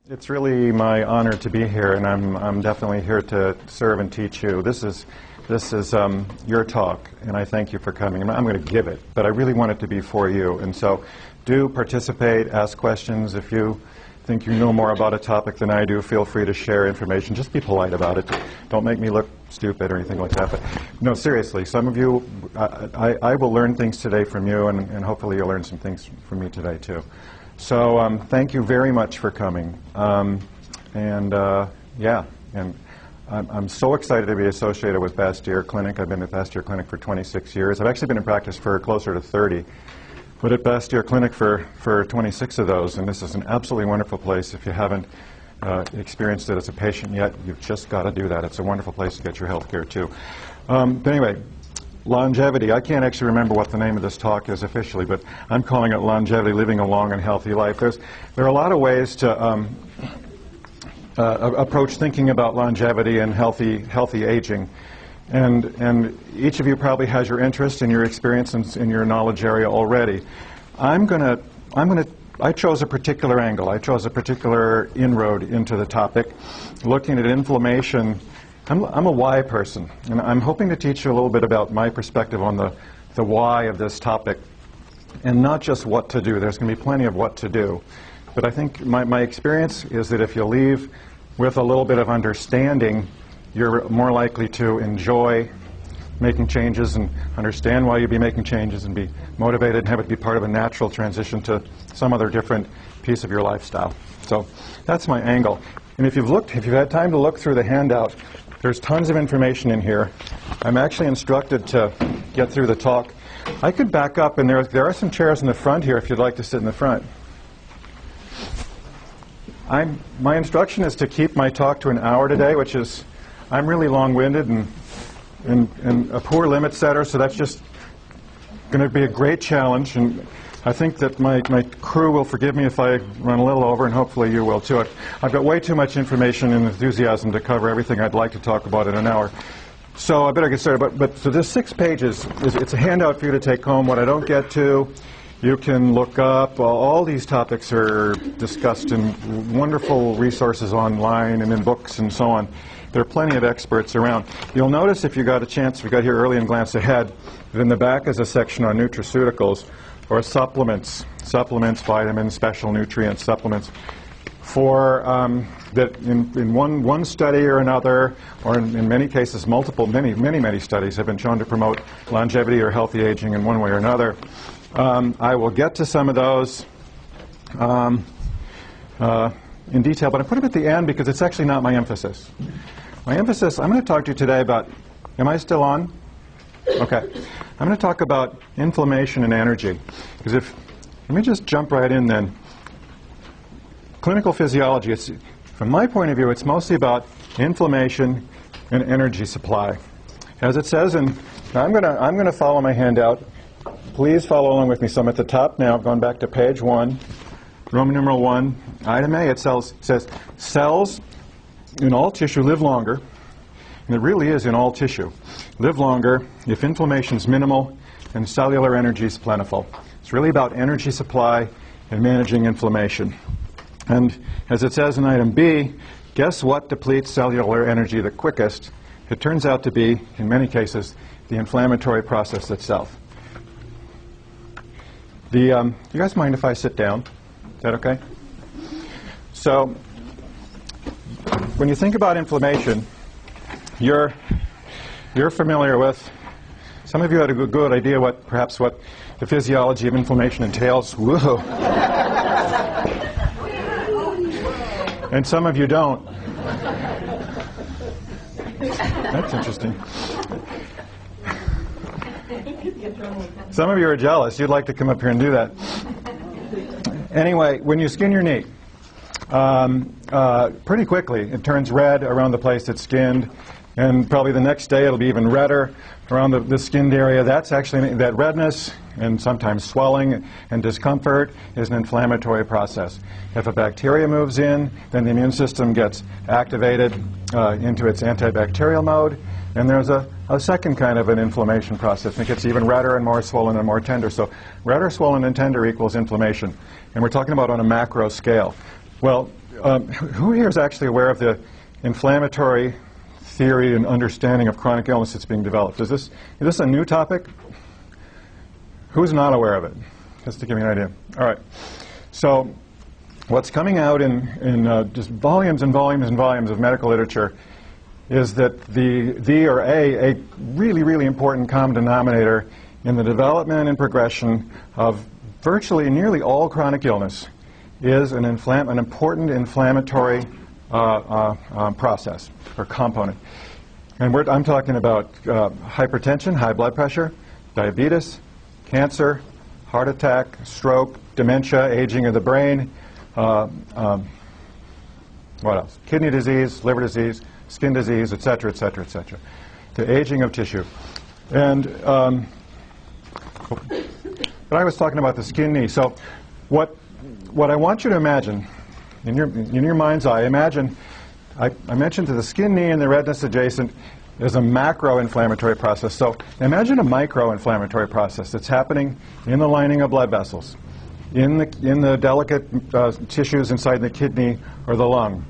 It's really my honor to be here, and I'm definitely here to serve and teach you. This is your talk, and I thank you for coming. I'm going to give it, but I really want it to be for you. And so do participate, ask questions. If you think you know more about a topic than I do, feel free to share information. Just be polite about it. Don't make me look stupid or anything like that. But no, seriously, some of you, I will learn things today from you, and hopefully you'll learn some things from me today too. So thank you very much for coming. Yeah, and I'm so excited to be associated with Bastyr Clinic. I've been at Bastyr Clinic for 26 years. I've actually been in practice for closer to 30, but at Bastyr Clinic for 26 of those. And this is an absolutely wonderful place. If you haven't experienced it as a patient yet, you've just got to do that. It's a wonderful place to get your health care too. But anyway, longevity. I can't actually remember what the name of this talk is officially, but I'm calling it Longevity, Living a Long and Healthy Life. There are a lot of ways to approach thinking about longevity and healthy aging. And each of you probably has your interest and your experience in your knowledge area already. I chose a particular angle. I chose a particular inroad into the topic, looking at inflammation. I'm a why person, and I'm hoping to teach you a little bit about my perspective on the why of this topic, and not just what to do. There's going to be plenty of what to do. But I think my experience is that if you leave with a little bit of understanding, you're more likely to enjoy making changes and understand why you'd be making changes and be motivated and have it be part of a natural transition to some other different piece of your lifestyle. So that's my angle. And if you've had time to look through the handout, there's tons of information in here. I'm actually instructed to get through the talk. I could back up, and there are some chairs in the front here if you'd like to sit in the front. My instruction is to keep my talk to an hour today, which is, I'm really long-winded and a poor limit setter, so that's just going to be a great challenge. And I think that my crew will forgive me if I run a little over, and hopefully you will too. I've got way too much information and enthusiasm to cover everything I'd like to talk about in an hour. So I better get started. So this 6 pages, it's a handout for you to take home. What I don't get to, you can look up. All these topics are discussed in wonderful resources online and in books and so on. There are plenty of experts around. You'll notice if you got a chance, if you got here early and glanced ahead, that in the back is a section on nutraceuticals, or supplements, vitamins, special nutrient supplements, for that in one study or another, or in many cases many studies have been shown to promote longevity or healthy aging in one way or another. I will get to some of those in detail, but I put them at the end because it's actually not my emphasis. My emphasis, I'm going to talk to you today about, am I still on? Okay. I'm going to talk about inflammation and energy. Because let me just jump right in then. Clinical physiology, from my point of view, it's mostly about inflammation and energy supply. As it says, and I'm going to follow my handout. Please follow along with me. So I'm at the top now, going back to page 1, Roman numeral 1, item A. It says, cells in all tissue live longer, and it really is in all tissue, live longer if inflammation is minimal and cellular energy is plentiful. It's really about energy supply and managing inflammation. And as it says in item B, guess what depletes cellular energy the quickest? It turns out to be, in many cases, the inflammatory process itself. Do you guys mind if I sit down? Is that okay? So, when you think about inflammation, you're familiar with, some of you had a good idea perhaps what the physiology of inflammation entails. Whoa. And some of you don't. That's interesting. Some of you are jealous. You'd like to come up here and do that. Anyway, when you skin your knee, pretty quickly it turns red around the place it's skinned, and probably the next day it'll be even redder around the skinned area. That's actually, that redness and sometimes swelling and discomfort is an inflammatory process. If a bacteria moves in, then the immune system gets activated into its antibacterial mode, and there's a second kind of an inflammation process. It gets even redder and more swollen and more tender. So redder, swollen, and tender equals inflammation. And we're talking about on a macro scale. Well, who here is actually aware of the inflammatory theory and understanding of chronic illness that's being developed? Is this a new topic? Who's not aware of it? Just to give you an idea. All right. So what's coming out in just volumes and volumes and volumes of medical literature is that the or a really, really important common denominator in the development and progression of virtually nearly all chronic illness is an important inflammatory process or component. And I'm talking about hypertension, high blood pressure, diabetes, cancer, heart attack, stroke, dementia, aging of the brain, what else? Kidney disease, liver disease, skin disease, et cetera, et cetera, et cetera. The aging of tissue. And but I was talking about the skin knee. So what I want you to imagine, in your mind's eye, imagine, I mentioned that the skin knee and the redness adjacent is a macro-inflammatory process. So imagine a micro-inflammatory process that's happening in the lining of blood vessels, in the delicate tissues inside the kidney or the lung,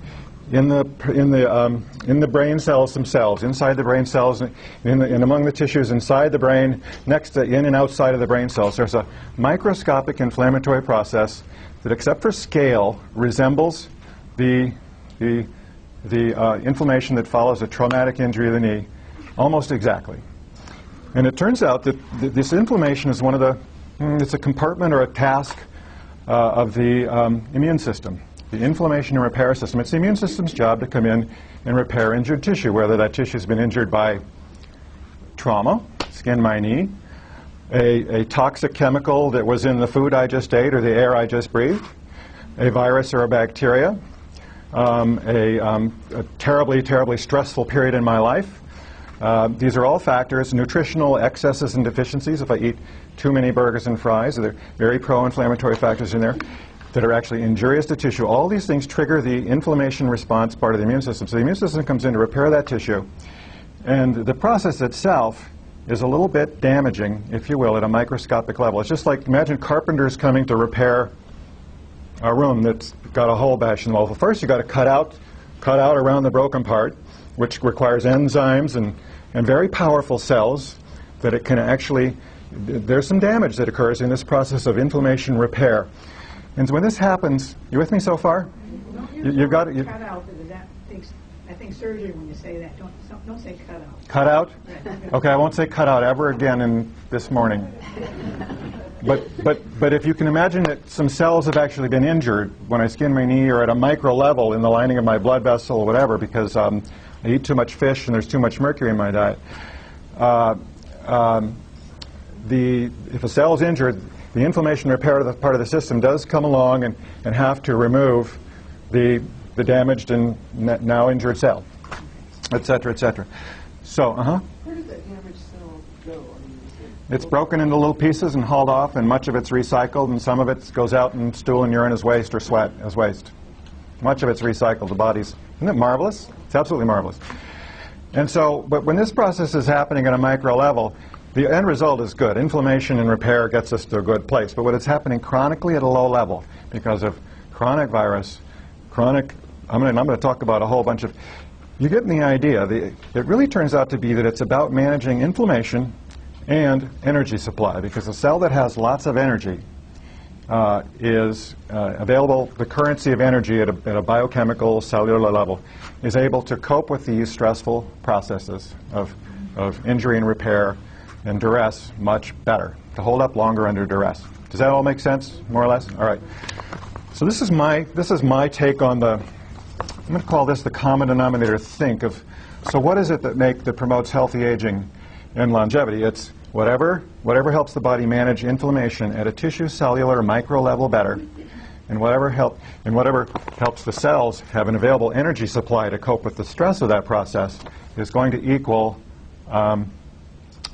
in the brain cells themselves, inside the brain cells, and among the tissues inside the brain, next to, in and outside of the brain cells. There's a microscopic inflammatory process that, except for scale, resembles the inflammation that follows a traumatic injury of the knee almost exactly. And it turns out that this inflammation is one of the, it's a compartment or a task of the immune system, the inflammation and repair system. It's the immune system's job to come in and repair injured tissue, whether that tissue has been injured by trauma, skinned my knee, a toxic chemical that was in the food I just ate or the air I just breathed, a virus or a bacteria, a terribly, terribly stressful period in my life. These are all factors, nutritional excesses and deficiencies. If I eat too many burgers and fries, there are very pro-inflammatory factors in there that are actually injurious to tissue. All these things trigger the inflammation response part of the immune system. So the immune system comes in to repair that tissue. And the process itself is a little bit damaging, if you will, at a microscopic level. It's just like, imagine carpenters coming to repair a room that's got a hole bashed in the wall. Well, first you've got to cut out around the broken part, which requires enzymes and very powerful cells that it can actually, there's some damage that occurs in this process of inflammation repair. And so when this happens, you with me so far? You've got it. Cut out. I think surgery, when you say that, don't say cut out. Cut out? Okay, I won't say cut out ever again this morning. But if you can imagine that some cells have actually been injured when I skin my knee or at a micro level in the lining of my blood vessel or whatever because I eat too much fish and there's too much mercury in my diet. If a cell is injured, the inflammation repair part of the system does come along and have to remove the damaged and now injured cell, et cetera, et cetera. So, Where does that damaged cell go? It's broken into little pieces and hauled off, and much of it's recycled, and some of it goes out in stool and urine as waste or sweat as waste. Much of it's recycled. The body's, isn't it marvelous? It's absolutely marvelous. And so, but when this process is happening at a micro level, the end result is good. Inflammation and repair gets us to a good place. But when it's happening chronically at a low level, because of chronic virus, I'm going to talk about a whole bunch of, you get the idea. It really turns out to be that it's about managing inflammation and energy supply, because a cell that has lots of energy is available, the currency of energy at a biochemical cellular level is able to cope with these stressful processes of injury and repair and duress much better, to hold up longer under duress. Does that all make sense, more or less? All right. So this is my take on the, I'm going to call this the common denominator think of, so what is it that promotes healthy aging and longevity? It's whatever helps the body manage inflammation at a tissue cellular micro level better, and whatever helps the cells have an available energy supply to cope with the stress of that process is going to equal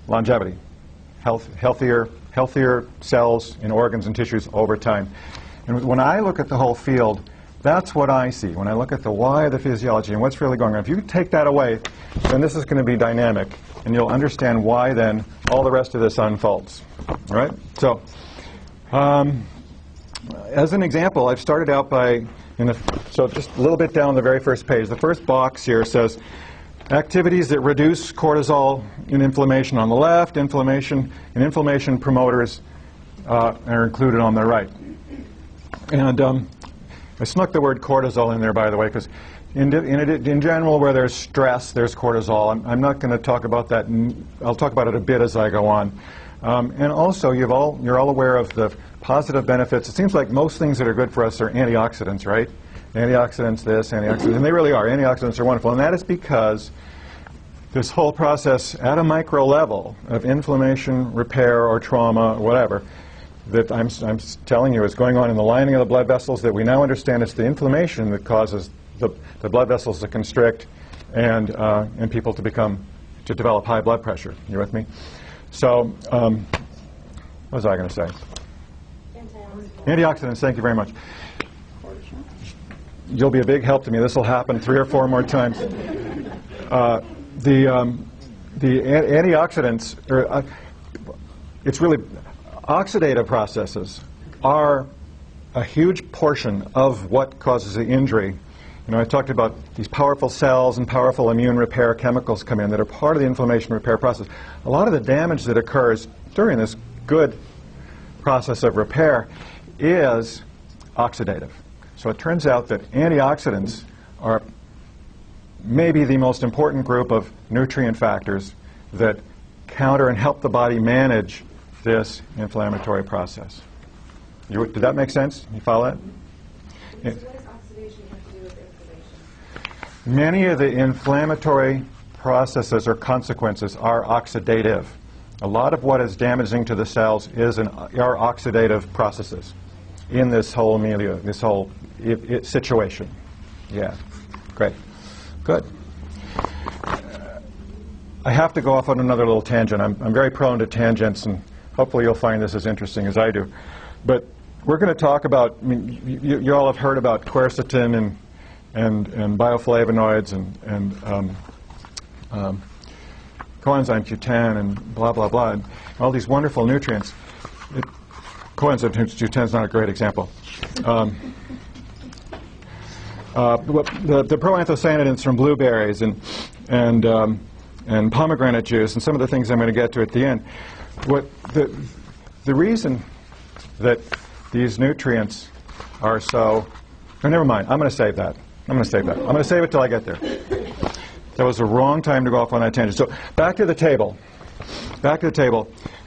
longevity, healthier cells in organs and tissues over time. And when I look at the whole field, that's what I see. When I look at the why of the physiology and what's really going on, if you take that away, then this is going to be dynamic, and you'll understand why then all the rest of this unfolds. All right? So, as an example, I've started out by So just a little bit down the very first page. The first box here says activities that reduce cortisol in inflammation on the left, inflammation promoters are included on the right. And I snuck the word cortisol in there, by the way, because in general, where there's stress, there's cortisol. I'm not going to talk about that. I'll talk about it a bit as I go on. And also, you're all aware of the positive benefits. It seems like most things that are good for us are antioxidants, right? Antioxidants this, antioxidants, and they really are. Antioxidants are wonderful, and that is because this whole process at a micro level of inflammation, repair, or trauma, or whatever, that I'm telling you is going on in the lining of the blood vessels that we now understand it's the inflammation that causes the blood vessels to constrict and people to develop high blood pressure. You with me? So, what was I going to say? Antioxidants, thank you very much. You'll be a big help to me. This will happen 3 or 4 more times. The antioxidants, it's really oxidative processes are a huge portion of what causes the injury. You know, I talked about these powerful cells and powerful immune repair chemicals come in that are part of the inflammation repair process. A lot of the damage that occurs during this good process of repair is oxidative. So it turns out that antioxidants are maybe the most important group of nutrient factors that counter and help the body manage this inflammatory process. Did that make sense? You follow that? So what does oxidation have to do with inflammation? Many of the inflammatory processes or consequences are oxidative. A lot of what is damaging to the cells are oxidative processes in this whole milieu, this whole situation. Yeah, great. Good. I have to go off on another little tangent. I'm very prone to tangents, and hopefully you'll find this as interesting as I do. But we're going to talk about, I mean, you all have heard about quercetin and bioflavonoids and coenzyme Q10 and blah, blah, blah, and all these wonderful nutrients. Coenzyme Q10 is not a great example. The proanthocyanidins from blueberries and pomegranate juice and some of the things I'm going to get to at the end. The reason that these nutrients are so... Oh, never mind. I'm going to save that. I'm going to save it till I get there. That was the wrong time to go off on that tangent. So back to the table.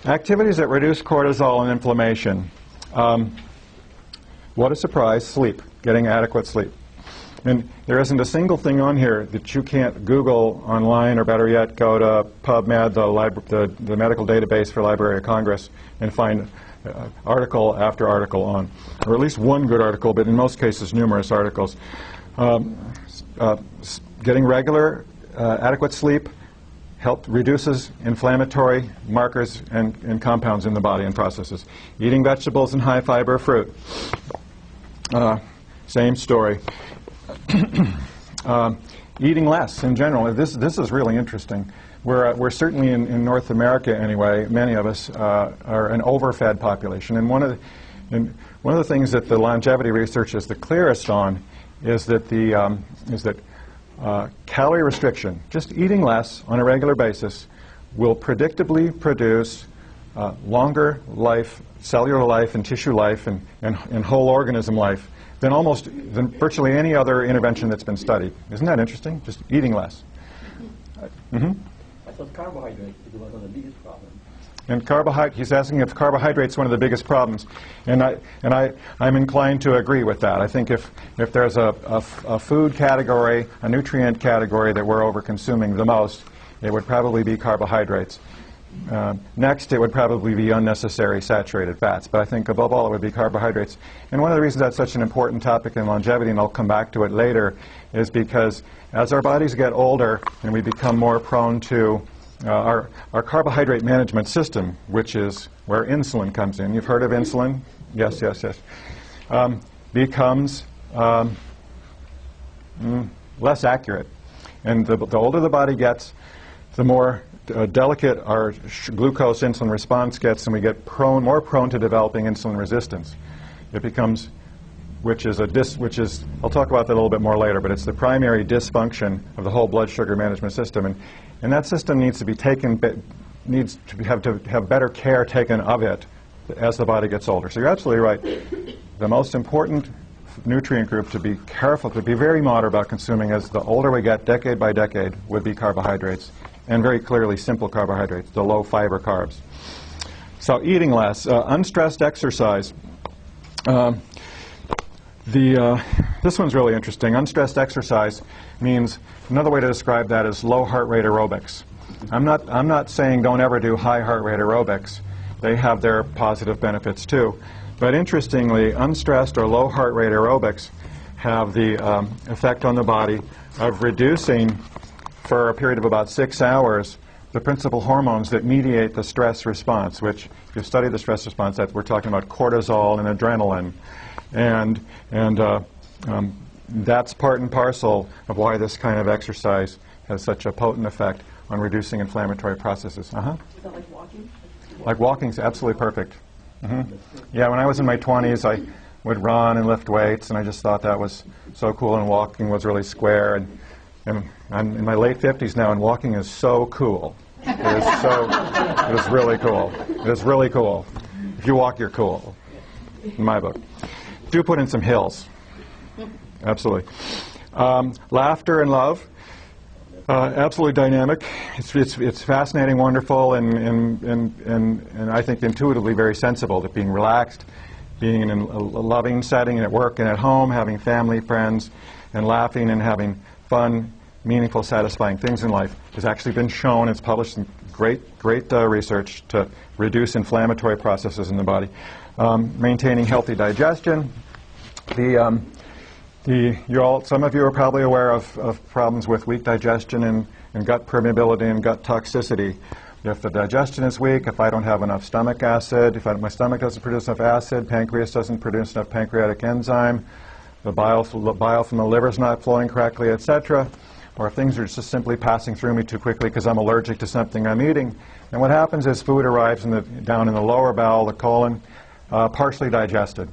Activities that reduce cortisol and inflammation. What a surprise. Sleep. Getting adequate sleep. And there isn't a single thing on here that you can't Google online, or better yet, go to PubMed, the medical database for Library of Congress, and find article after article on, or at least one good article, but in most cases numerous articles. Getting regular, adequate sleep reduces inflammatory markers and compounds in the body and processes. Eating vegetables and high-fiber fruit. Same story. Eating less in general. This is really interesting. We're certainly in North America anyway. Many of us are an overfed population, and one of the things that the longevity research is the clearest on is that calorie restriction, just eating less on a regular basis, will predictably produce longer life, cellular life, and tissue life, and whole organism life than virtually any other intervention that's been studied. Isn't that interesting? Just eating less. I thought carbohydrates is one of the biggest problems. And he's asking if carbohydrates one of the biggest problems, and I'm inclined to agree with that. I think if there's a food category, a nutrient category that we're over-consuming the most, it would probably be carbohydrates. Next, it would probably be unnecessary saturated fats, but I think above all it would be carbohydrates. And one of the reasons that's such an important topic in longevity, and I'll come back to it later, is because as our bodies get older and we become more prone to our carbohydrate management system, which is where insulin comes in. You've heard of insulin? Yes. Becomes less accurate. And the older the body gets, the more delicate our glucose insulin response gets, and we get more prone to developing insulin resistance. It becomes which is I'll talk about that a little bit more later, but it's the primary dysfunction of the whole blood sugar management system, and that system needs to be have better care taken of it as the body gets older. So you're absolutely right. The most important nutrient group to be careful, to be very moderate about consuming as the older we get, decade by decade, would be carbohydrates, and very clearly simple carbohydrates, the low fiber carbs. So eating less, unstressed exercise. This one's really interesting. Unstressed exercise means, another way to describe that is low heart rate aerobics. I'm not saying don't ever do high heart rate aerobics. They have their positive benefits too. But interestingly, unstressed or low heart rate aerobics have the effect on the body of reducing, for a period of about 6 hours, the principal hormones that mediate the stress response, which, if you study the stress response, that we're talking about cortisol and adrenaline. And that's part and parcel of why this kind of exercise has such a potent effect on reducing inflammatory processes. Is that like walking? Like walking's absolutely perfect. Yeah, when I was in my 20s, I would run and lift weights, and I just thought that was so cool, and walking was really square. And I'm in my late 50s now, and walking is so cool. It is really cool. It is really cool. If you walk, you're cool, in my book. Do put in some hills. Absolutely. Laughter and love. Absolutely dynamic. It's fascinating, wonderful, and I think intuitively very sensible. That being relaxed, being in a loving setting at work and at home, having family, friends, and laughing and having fun, meaningful, satisfying things in life has actually been shown. It's published in great research to reduce inflammatory processes in the body. Maintaining healthy digestion. Some of you are probably aware of problems with weak digestion and gut permeability and gut toxicity. If the digestion is weak, if I don't have enough stomach acid, if my stomach doesn't produce enough acid, pancreas doesn't produce enough pancreatic enzyme, the bile from the liver is not flowing correctly, etc., or if things are just simply passing through me too quickly because I'm allergic to something I'm eating, then what happens is food arrives down in the lower bowel, the colon, partially digested.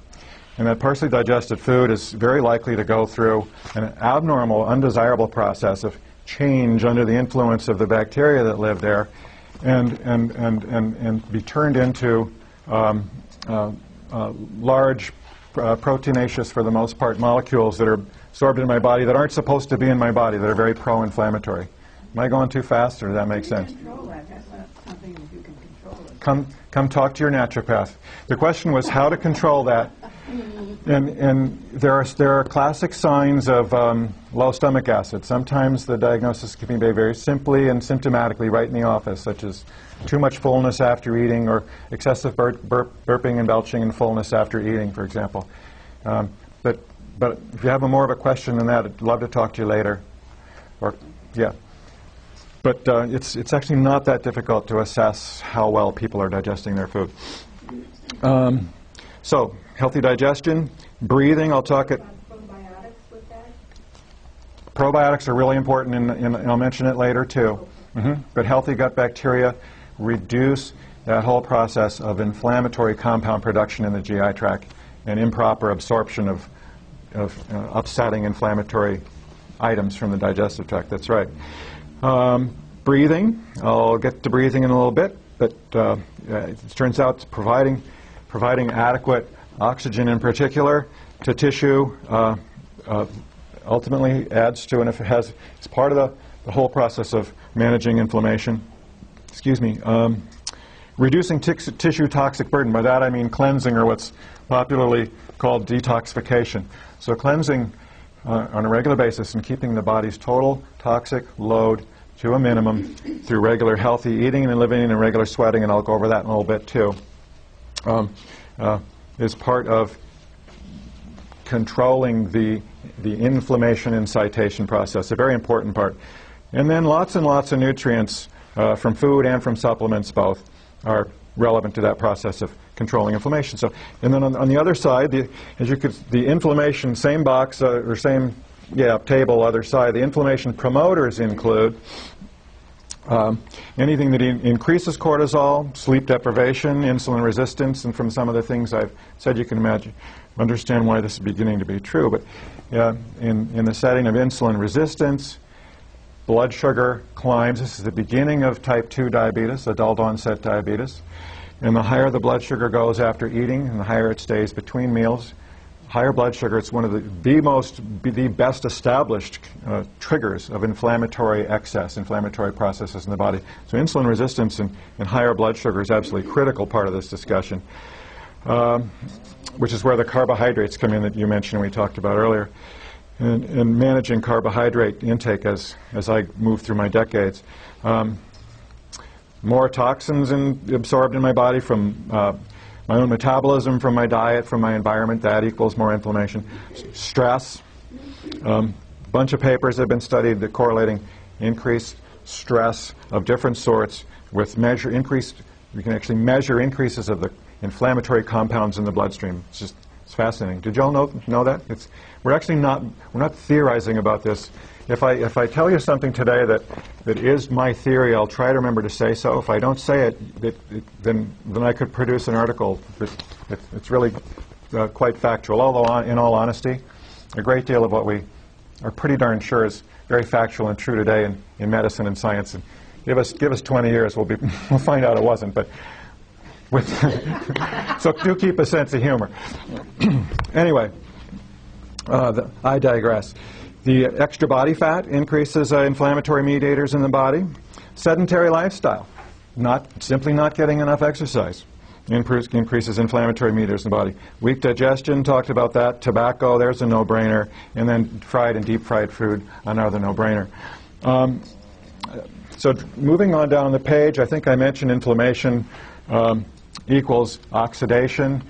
And that partially digested food is very likely to go through an abnormal, undesirable process of change under the influence of the bacteria that live there, and be turned into large, proteinaceous, for the most part, molecules that are absorbed in my body that aren't supposed to be in my body, that are very pro-inflammatory. Am I going too fast, or does that make sense? Control that. That's not something that you can control. Come talk to your naturopath. The question was how to control that. And there are classic signs of low stomach acid. Sometimes the diagnosis can be made very simply and symptomatically right in the office, such as too much fullness after eating, or excessive burping and belching and fullness after eating, for example. But if you have more of a question than that, I'd love to talk to you later. But it's actually not that difficult to assess how well people are digesting their food. So, healthy digestion, breathing, I'll talk at... Probiotics with that? Probiotics are really important, and I'll mention it later too. But healthy gut bacteria reduce that whole process of inflammatory compound production in the GI tract and improper absorption of upsetting inflammatory items from the digestive tract. That's right. Breathing, I'll get to breathing in a little bit, but it turns out providing adequate oxygen in particular to tissue ultimately adds to, and if it's part of the whole process of managing inflammation. Reducing tissue toxic burden. By that I mean cleansing, or what's popularly called detoxification. So cleansing on a regular basis and keeping the body's total toxic load to a minimum through regular healthy eating and living and regular sweating, and I'll go over that in a little bit too, is part of controlling the inflammation incitation process, a very important part. And then lots and lots of nutrients from food and from supplements both are relevant to that process of controlling inflammation. So, and then on the other side, the inflammation, same box table, other side, the inflammation promoters include Anything that increases cortisol, sleep deprivation, insulin resistance, and from some of the things I've said, you can understand why this is beginning to be true. But in the setting of insulin resistance, blood sugar climbs. This is the beginning of type 2 diabetes, adult onset diabetes. And the higher the blood sugar goes after eating, and the higher it stays between meals, higher blood sugar, it's one of the best established triggers of inflammatory excess, inflammatory processes in the body. So insulin resistance and higher blood sugar is absolutely a critical part of this discussion, which is where the carbohydrates come in that you mentioned we talked about earlier. And managing carbohydrate intake as I move through my decades. More toxins absorbed in my body from my own metabolism, from my diet, from my environment, that equals more inflammation. Stress. Bunch of papers have been studied that correlating increased stress of different sorts with you can actually measure increases of the inflammatory compounds in the bloodstream. It's fascinating. Did you all know that? We're not theorizing about this. If I tell you something today that is my theory, I'll try to remember to say so. If I don't say it, then I could produce an article. It's really quite factual. Although, in all honesty, a great deal of what we are pretty darn sure is very factual and true today in medicine and science. And give us 20 years, we'll find out it wasn't. But so do keep a sense of humor. Anyway, I digress. The extra body fat increases inflammatory mediators in the body. Sedentary lifestyle, simply not getting enough exercise, increases inflammatory mediators in the body. Weak digestion, talked about that. Tobacco, there's a no-brainer. And then fried and deep-fried food, another no-brainer. So moving on down the page, I think I mentioned inflammation equals oxidation.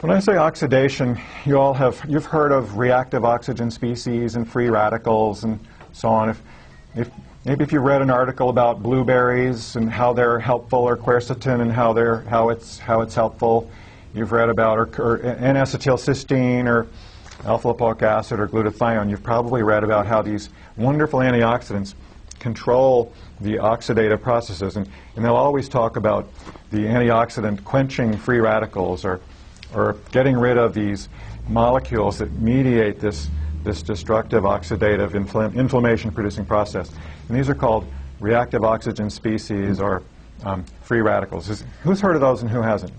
When I say oxidation, you've heard of reactive oxygen species and free radicals and so on. Maybe if you read an article about blueberries and how they're helpful, or quercetin and how it's helpful, you've read about or N-acetylcysteine or alpha-lipoic acid or glutathione. You've probably read about how these wonderful antioxidants control the oxidative processes, and they'll always talk about the antioxidant quenching free radicals or getting rid of these molecules that mediate this destructive oxidative inflammation-producing process. And these are called reactive oxygen species or free radicals. Who's heard of those and who hasn't?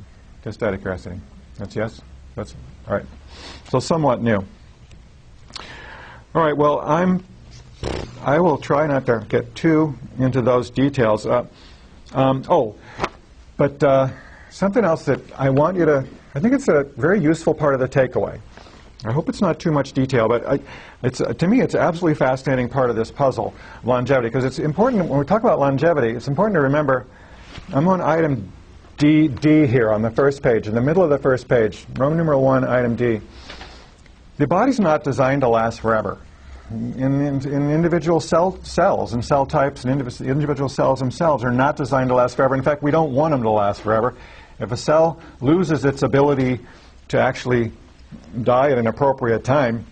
Just out of curiosity. That's yes? That's all right. So somewhat new. All right, well, I will try not to get too into those details. Something else that I want you to, I think it's a very useful part of the takeaway. I hope it's not too much detail, but to me it's an absolutely fascinating part of this puzzle, longevity, because it's important, when we talk about longevity, it's important to remember, I'm on item D here on the first page, in the middle of the first page, Roman numeral 1, item D. The body's not designed to last forever. In individual cells and cell types and individual cells themselves are not designed to last forever. In fact, we don't want them to last forever. If a cell loses its ability to actually die at an appropriate time,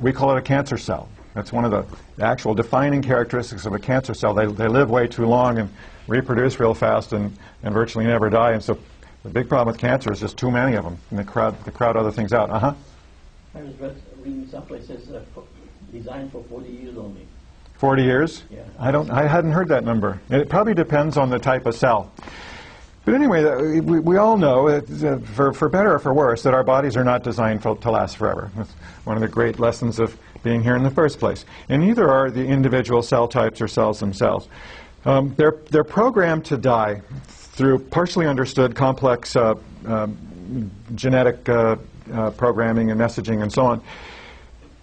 we call it a cancer cell. That's one of the actual defining characteristics of a cancer cell. They live way too long and reproduce real fast and virtually never die. And so the big problem with cancer is just too many of them, and they crowd other things out. I was reading someplace it says designed for 40 years only. 40 years? Yeah. I hadn't heard that number. It probably depends on the type of cell. But anyway, we all know, for better or for worse, that our bodies are not designed to last forever. That's one of the great lessons of being here in the first place. And neither are the individual cell types or cells themselves. They're programmed to die through partially understood complex genetic programming and messaging and so on.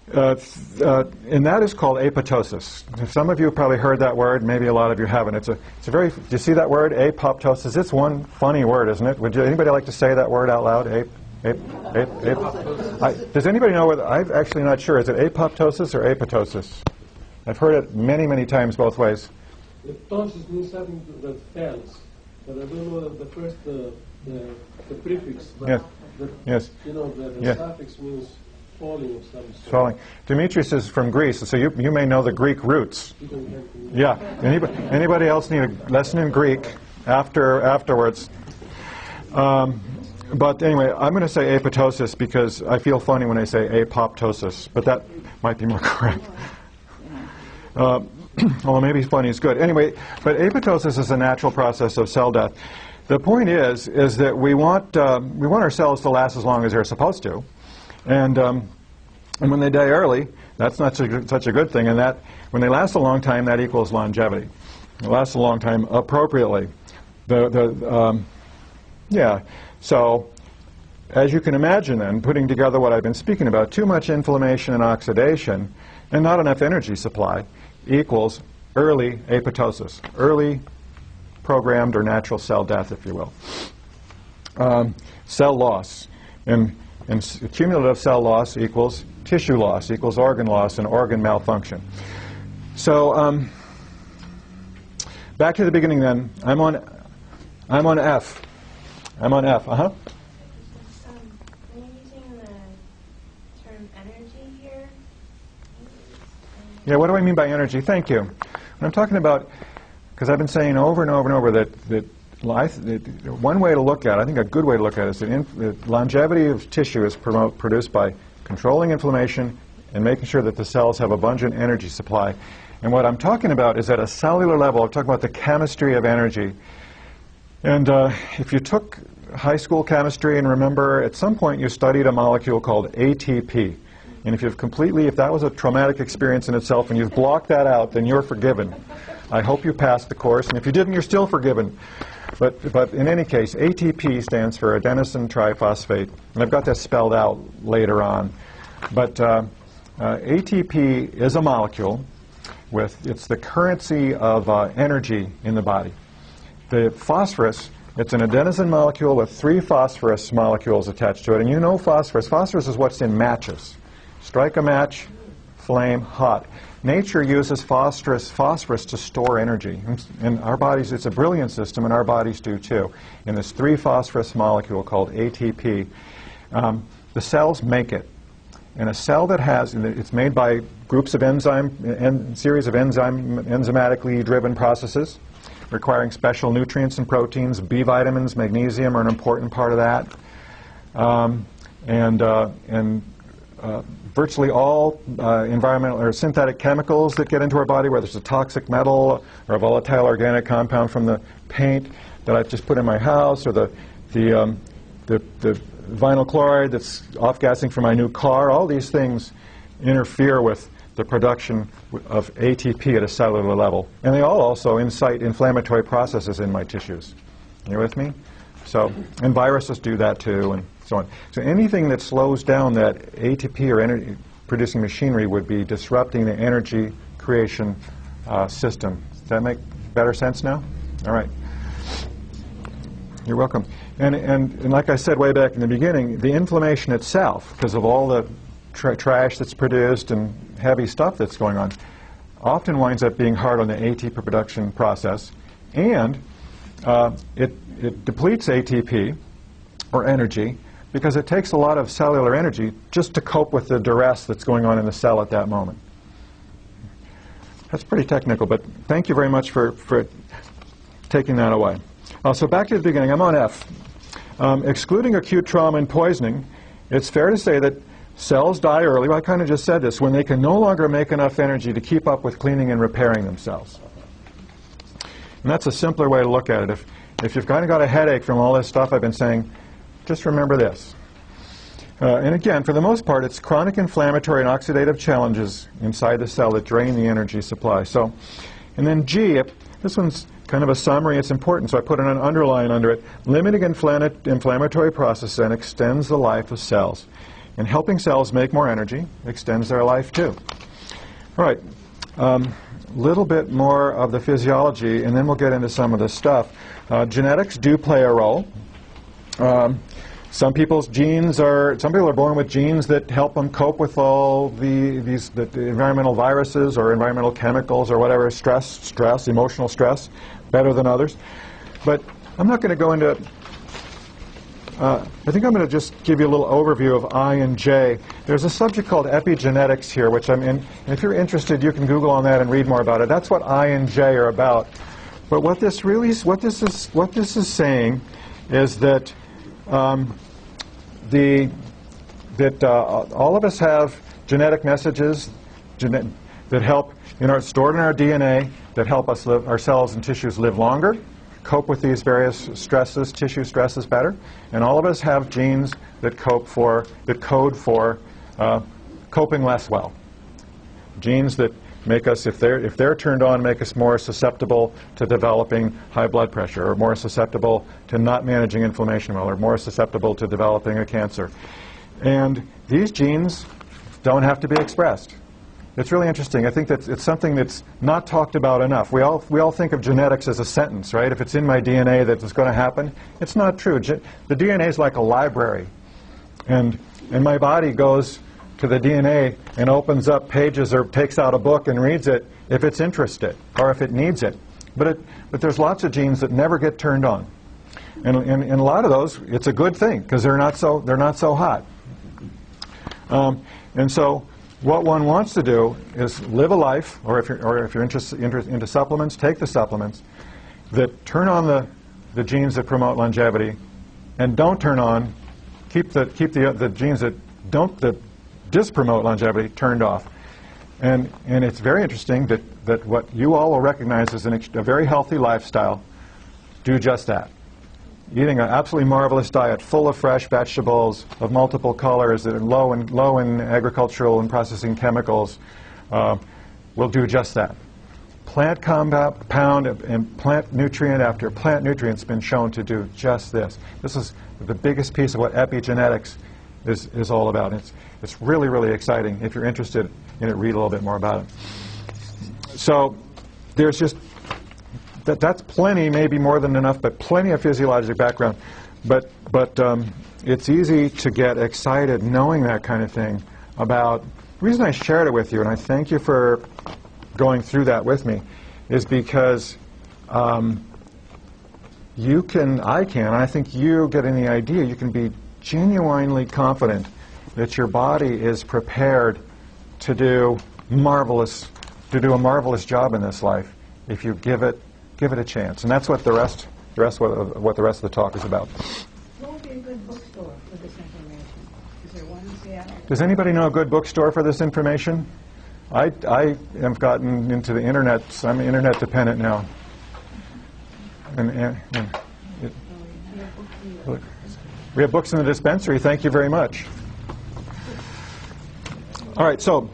And that is called apoptosis. Some of you have probably heard that word, maybe a lot of you haven't. It's a very, do you see that word, apoptosis? It's one funny word, isn't it? Would anybody like to say that word out loud? Does anybody know whether, I'm actually not sure, is it apoptosis or apoptosis? I've heard it many, many times both ways. Ptosis means something that fails, but I don't know the first, the prefix. But Yes. Yes. You know, the Yes. suffix means falling of some sort. Swelling. Demetrius is from Greece, so you may know the Greek roots. You don't have to- Yeah. Anybody else need a lesson in Greek afterwards? But anyway, I'm going to say apoptosis because I feel funny when I say apoptosis, but that might be more correct. Although maybe funny is good. Anyway, but apoptosis is a natural process of cell death. The point is that we want our cells to last as long as they're supposed to, and when they die early, that's not such a good thing. And that when they last a long time, that equals longevity. It lasts a long time appropriately. Yeah. So, as you can imagine, then putting together what I've been speaking about, too much inflammation and oxidation, and not enough energy supply, equals early apoptosis, early programmed or natural cell death, if you will. Cell loss. And cumulative cell loss equals tissue loss, equals organ loss and organ malfunction. So back to the beginning then. I'm on F. I'm on F. When you're using the term energy here, Yeah, what do I mean by energy? Thank you. When I'm talking about, because I've been saying over and over and over that one way to look at it, I think a good way to look at it, is that longevity of tissue is produced by controlling inflammation and making sure that the cells have abundant energy supply. And what I'm talking about is at a cellular level. I'm talking about the chemistry of energy. And if you took high school chemistry and remember, at some point you studied a molecule called ATP. And if that was a traumatic experience in itself and you've blocked that out, then you're forgiven. I hope you passed the course, and if you didn't, you're still forgiven. But in any case, ATP stands for adenosine triphosphate, and I've got that spelled out later on. But ATP is a molecule it's the currency of energy in the body. The phosphorus, it's an adenosine molecule with 3 phosphorus molecules attached to it, and you know phosphorus. Phosphorus is what's in matches. Strike a match, flame, hot. Nature uses phosphorus to store energy. In our bodies, it's a brilliant system, and our bodies do too. In this 3 phosphorus molecule called ATP, the cells make it. And a cell that it's made by groups of series of enzymatically driven processes requiring special nutrients and proteins. B vitamins, magnesium are an important part of that. Virtually all environmental or synthetic chemicals that get into our body, whether it's a toxic metal or a volatile organic compound from the paint that I've just put in my house, or the vinyl chloride that's off-gassing from my new car, all these things interfere with the production of ATP at a cellular level. And they all also incite inflammatory processes in my tissues. You with me? So, and viruses do that too, and so on. So anything that slows down that ATP or energy-producing machinery would be disrupting the energy creation system. Does that make better sense now? All right. You're welcome. And like I said way back in the beginning, the inflammation itself, because of all the trash that's produced and heavy stuff that's going on, often winds up being hard on the ATP production process, and it depletes ATP, or energy, because it takes a lot of cellular energy just to cope with the duress that's going on in the cell at that moment. That's pretty technical, but thank you very much for taking that away. So back to the beginning. I'm on F. Excluding acute trauma and poisoning, it's fair to say that cells die early. Well, I kind of just said this, when they can no longer make enough energy to keep up with cleaning and repairing themselves. And that's a simpler way to look at it. If you've kind of got a headache from all this stuff I've been saying, just remember this. And again, for the most part, it's chronic inflammatory and oxidative challenges inside the cell that drain the energy supply. So, and then G, this one's kind of a summary. It's important, so I put an underline under it. Limiting inflammatory process and extends the life of cells. And helping cells make more energy extends their life too. All right. Little bit more of the physiology, and then we'll get into some of this stuff. Genetics do play a role. Some people are born with genes that help them cope with all the environmental viruses or environmental chemicals or whatever, stress, emotional stress, better than others. But I'm not going to go into I think I'm going to just give you a little overview of I and J. There's a subject called epigenetics here, which I'm in. And if you're interested, you can Google on that and read more about it. That's what I and J are about. But what this is saying is that all of us have genetic messages that help, stored in our DNA, that help us live, our cells and tissues live longer, cope with these various stresses, tissue stresses better, and all of us have genes that code for coping less well. Genes that make us, if they're turned on, make us more susceptible to developing high blood pressure, or more susceptible to not managing inflammation well, or more susceptible to developing a cancer. And these genes don't have to be expressed. It's really interesting. I think that it's something that's not talked about enough. We all think of genetics as a sentence, right? If it's in my DNA that it's going to happen. It's not true. The DNA is like a library. And my body goes to the DNA and opens up pages or takes out a book and reads it if it's interested or if it needs it. But there's lots of genes that never get turned on. And a lot of those, it's a good thing because they're not so hot. And so what one wants to do is live a life, or if you're interested into supplements, take the supplements that turn on the genes that promote longevity, and don't turn on, keep the genes that dispromote longevity turned off. And it's very interesting that what you all will recognize as a very healthy lifestyle do just that. Eating an absolutely marvelous diet full of fresh vegetables of multiple colors that are low in agricultural and processing chemicals will do just that. Plant compound and plant nutrient after plant nutrient's been shown to do just this. This is the biggest piece of what epigenetics is all about. It's really, really exciting. If you're interested in it, read a little bit more about it. So there's just that's plenty, maybe more than enough, but plenty of physiologic background. But it's easy to get excited knowing that kind of thing about. The reason I shared it with you, and I thank you for going through that with me, is because I think you getting the idea, you can be genuinely confident that your body is prepared to do a marvelous job in this life if you give it a chance. And that's what the rest of the talk is about. What would be a good bookstore for this information? Is there one in Seattle? Does anybody know a good bookstore for this information? I have gotten into the internet. So I'm internet dependent now. We have books in the dispensary. Thank you very much. All right, so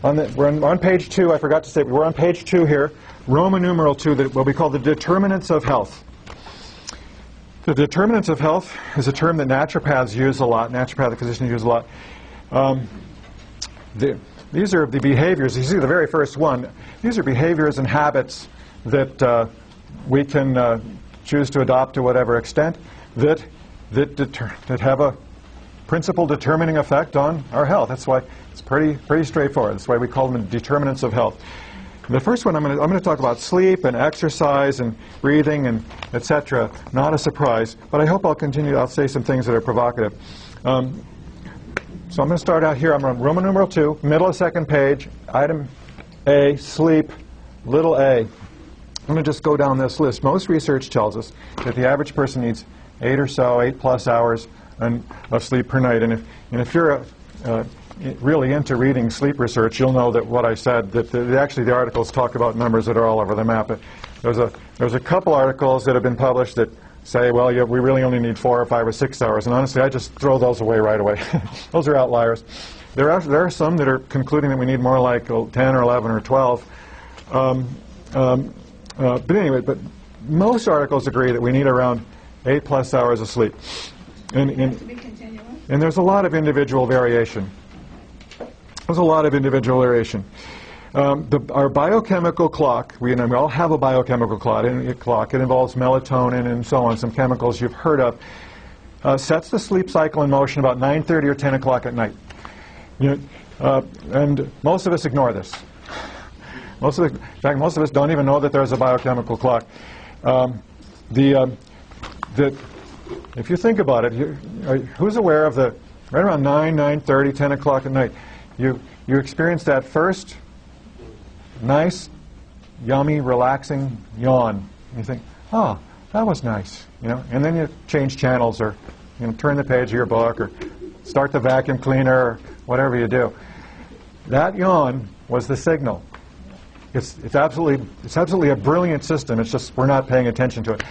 we're on page 2. I forgot to say, we're on page 2 here. Roman numeral 2, what we call the determinants of health. The determinants of health is a term that naturopaths use a lot, naturopathic physicians use a lot. These are the behaviors. You see the very first one. These are behaviors and habits that we can choose to adopt to whatever extent that have a principal determining effect on our health. That's why it's pretty straightforward. That's why we call them determinants of health. The first one, I'm going to talk about sleep and exercise and breathing and etc. Not a surprise, but I hope I'll say some things that are provocative. So I'm going to start out here. I'm on Roman numeral 2, middle of second page, item A, sleep, little a. I'm going to just go down this list. Most research tells us that the average person needs 8+ hours of sleep per night. And if you're really into reading sleep research, you'll know that what I said, that actually the articles talk about numbers that are all over the map. There's a couple articles that have been published that say, well, we really only need 4 or 5 or 6 hours. And honestly, I just throw those away right away. Those are outliers. There are some that are concluding that we need more like 10 or 11 or 12. But anyway, but most articles agree that we need around 8+ hours of sleep. It has to be continuous? And there's a lot of individual variation. Our biochemical clock, we all have a biochemical clock. It involves melatonin and so on, some chemicals you've heard of, sets the sleep cycle in motion about 9:30 or 10 o'clock at night. And most of us ignore this. In fact, most of us don't even know that there's a biochemical clock. if you think about it, who's aware of the, right around 9, 9:30, 10 o'clock at night, you experience that first nice, yummy, relaxing yawn. And you think, oh, that was nice, you know, and then you change channels or, you know, turn the page of your book or start the vacuum cleaner or whatever you do. That yawn was the signal. It's absolutely a brilliant system. It's just we're not paying attention to it.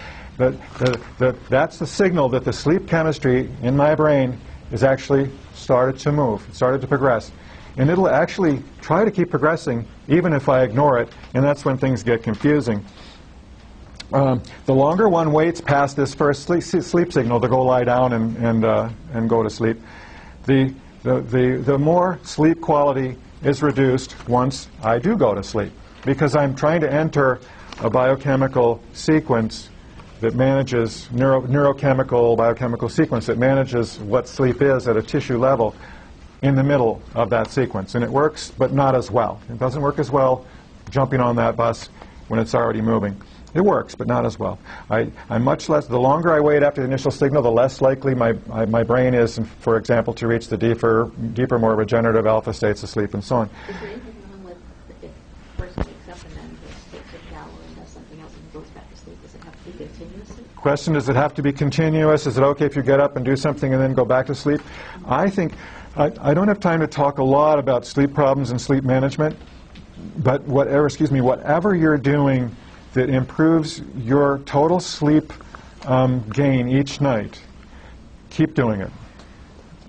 That's the signal that the sleep chemistry in my brain is actually started to move, started to progress. And it'll actually try to keep progressing even if I ignore it, and that's when things get confusing. The longer one waits past this first sleep signal to go lie down and go to sleep, the more sleep quality is reduced once I do go to sleep, because I'm trying to enter a biochemical sequence that manages, neurochemical, biochemical sequence that manages what sleep is at a tissue level in the middle of that sequence. And it works, but not as well. It doesn't work as well jumping on that bus when it's already moving. It works, but not as well. I'm much less, the longer I wait after the initial signal, the less likely my brain is, for example, to reach the deeper, more regenerative alpha states of sleep and so on. Is there anything wrong with if a person wakes up and then just takes a shower and does something else and goes back to sleep? Does it have to be continuously? Question, does it have to be continuous? Is it okay if you get up and do something and then go back to sleep? I think, I don't have time to talk a lot about sleep problems and sleep management, but whatever you're doing that improves your total sleep gain each night, keep doing it.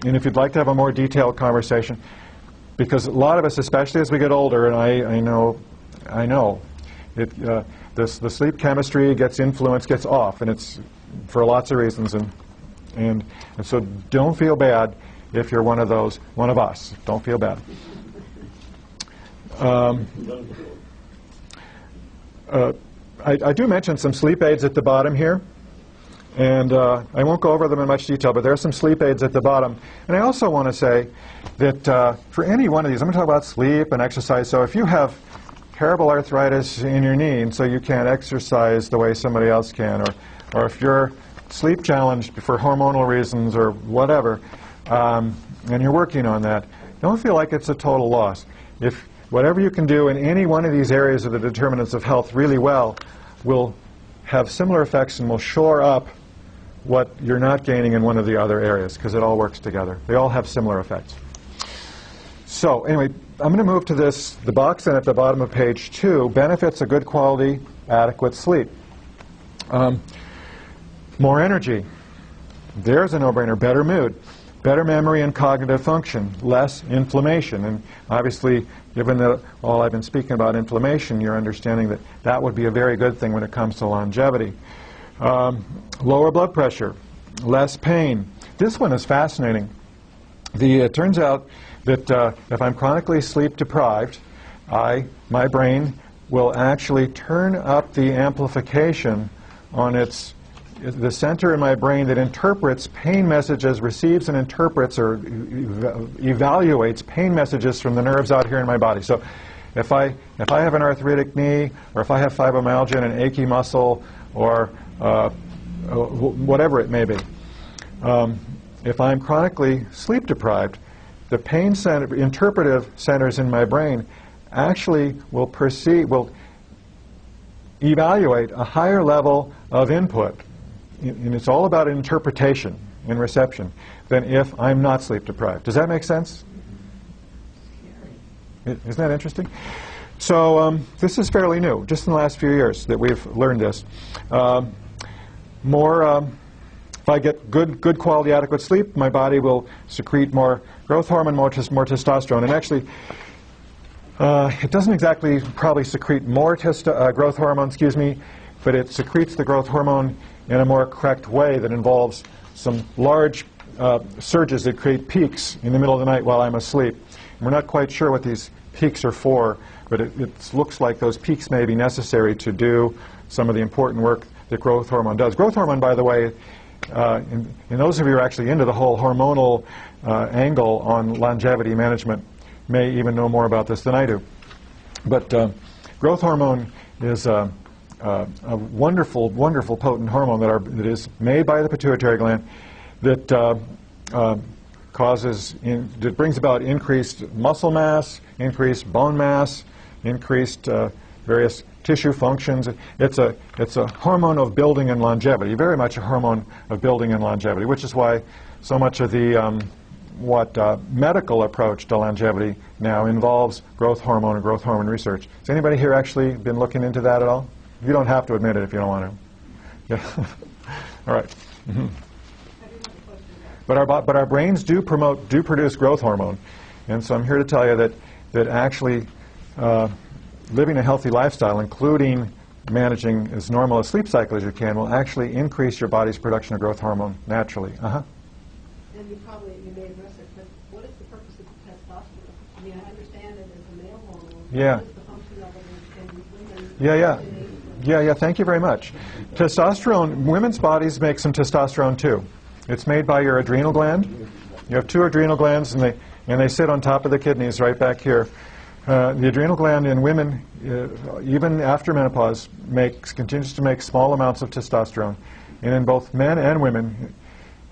And if you'd like to have a more detailed conversation, because a lot of us, especially as we get older, and I know, the sleep chemistry gets influenced, gets off, and it's for lots of reasons. And so don't feel bad if you're one of us. Don't feel bad. I do mention some sleep aids at the bottom here, and I won't go over them in much detail, but there are some sleep aids at the bottom. And I also want to say that for any one of these, I'm going to talk about sleep and exercise. So if you have terrible arthritis in your knee and so you can't exercise the way somebody else can, or if you're sleep challenged for hormonal reasons or whatever, and you're working on that, don't feel like it's a total loss. If whatever you can do in any one of these areas of the determinants of health really well will have similar effects and will shore up what you're not gaining in one of the other areas, because it all works together. They all have similar effects. So anyway, I'm going to move to the box then at the bottom of page 2, benefits of good quality, adequate sleep. More energy. There's a no-brainer. Better mood. Better memory and cognitive function. Less inflammation. And obviously, given that all I've been speaking about inflammation, you're understanding that that would be a very good thing when it comes to longevity. Lower blood pressure. Less pain. This one is fascinating. It turns out that if I'm chronically sleep deprived, my brain will actually turn up the amplification on the center in my brain that interprets pain messages, receives and interprets or evaluates pain messages from the nerves out here in my body. So if I have an arthritic knee, or if I have fibromyalgia and an achy muscle, or whatever it may be, if I'm chronically sleep deprived, the pain center, interpretive centers in my brain actually will evaluate a higher level of input, and it's all about interpretation and reception, than if I'm not sleep deprived. Does that make sense? Isn't that interesting? So this is fairly new, just in the last few years that we've learned this. If I get good quality, adequate sleep, my body will secrete more growth hormone, more testosterone. And actually, it doesn't exactly probably secrete more growth hormone, but it secretes the growth hormone in a more correct way that involves some large surges that create peaks in the middle of the night while I'm asleep. And we're not quite sure what these peaks are for, but it looks like those peaks may be necessary to do some of the important work that growth hormone does. Growth hormone, by the way, and those of you who are actually into the whole hormonal angle on longevity management may even know more about this than I do. But growth hormone is a wonderful, wonderful potent hormone that is made by the pituitary gland that that brings about increased muscle mass, increased bone mass, increased various tissue functions. It's a hormone of building and longevity, very much a hormone of building and longevity, which is why so much of the medical approach to longevity now involves growth hormone and growth hormone research. Has anybody here actually been looking into that at all? You don't have to admit it if you don't want to. Yeah. All right. Mm-hmm. But our brains do produce growth hormone, and so I'm here to tell you that actually living a healthy lifestyle, including managing as normal a sleep cycle as you can, will actually increase your body's production of growth hormone naturally. And you may address it, but what is the purpose of the testosterone? I mean, I understand it as a male hormone. Yeah. What is the function of it in women? Yeah. Thank you very much. Testosterone, women's bodies make some testosterone too. It's made by your adrenal gland. You have 2 adrenal glands, and they sit on top of the kidneys right back here. The adrenal gland in women, even after menopause, continues to make small amounts of testosterone. And in both men and women,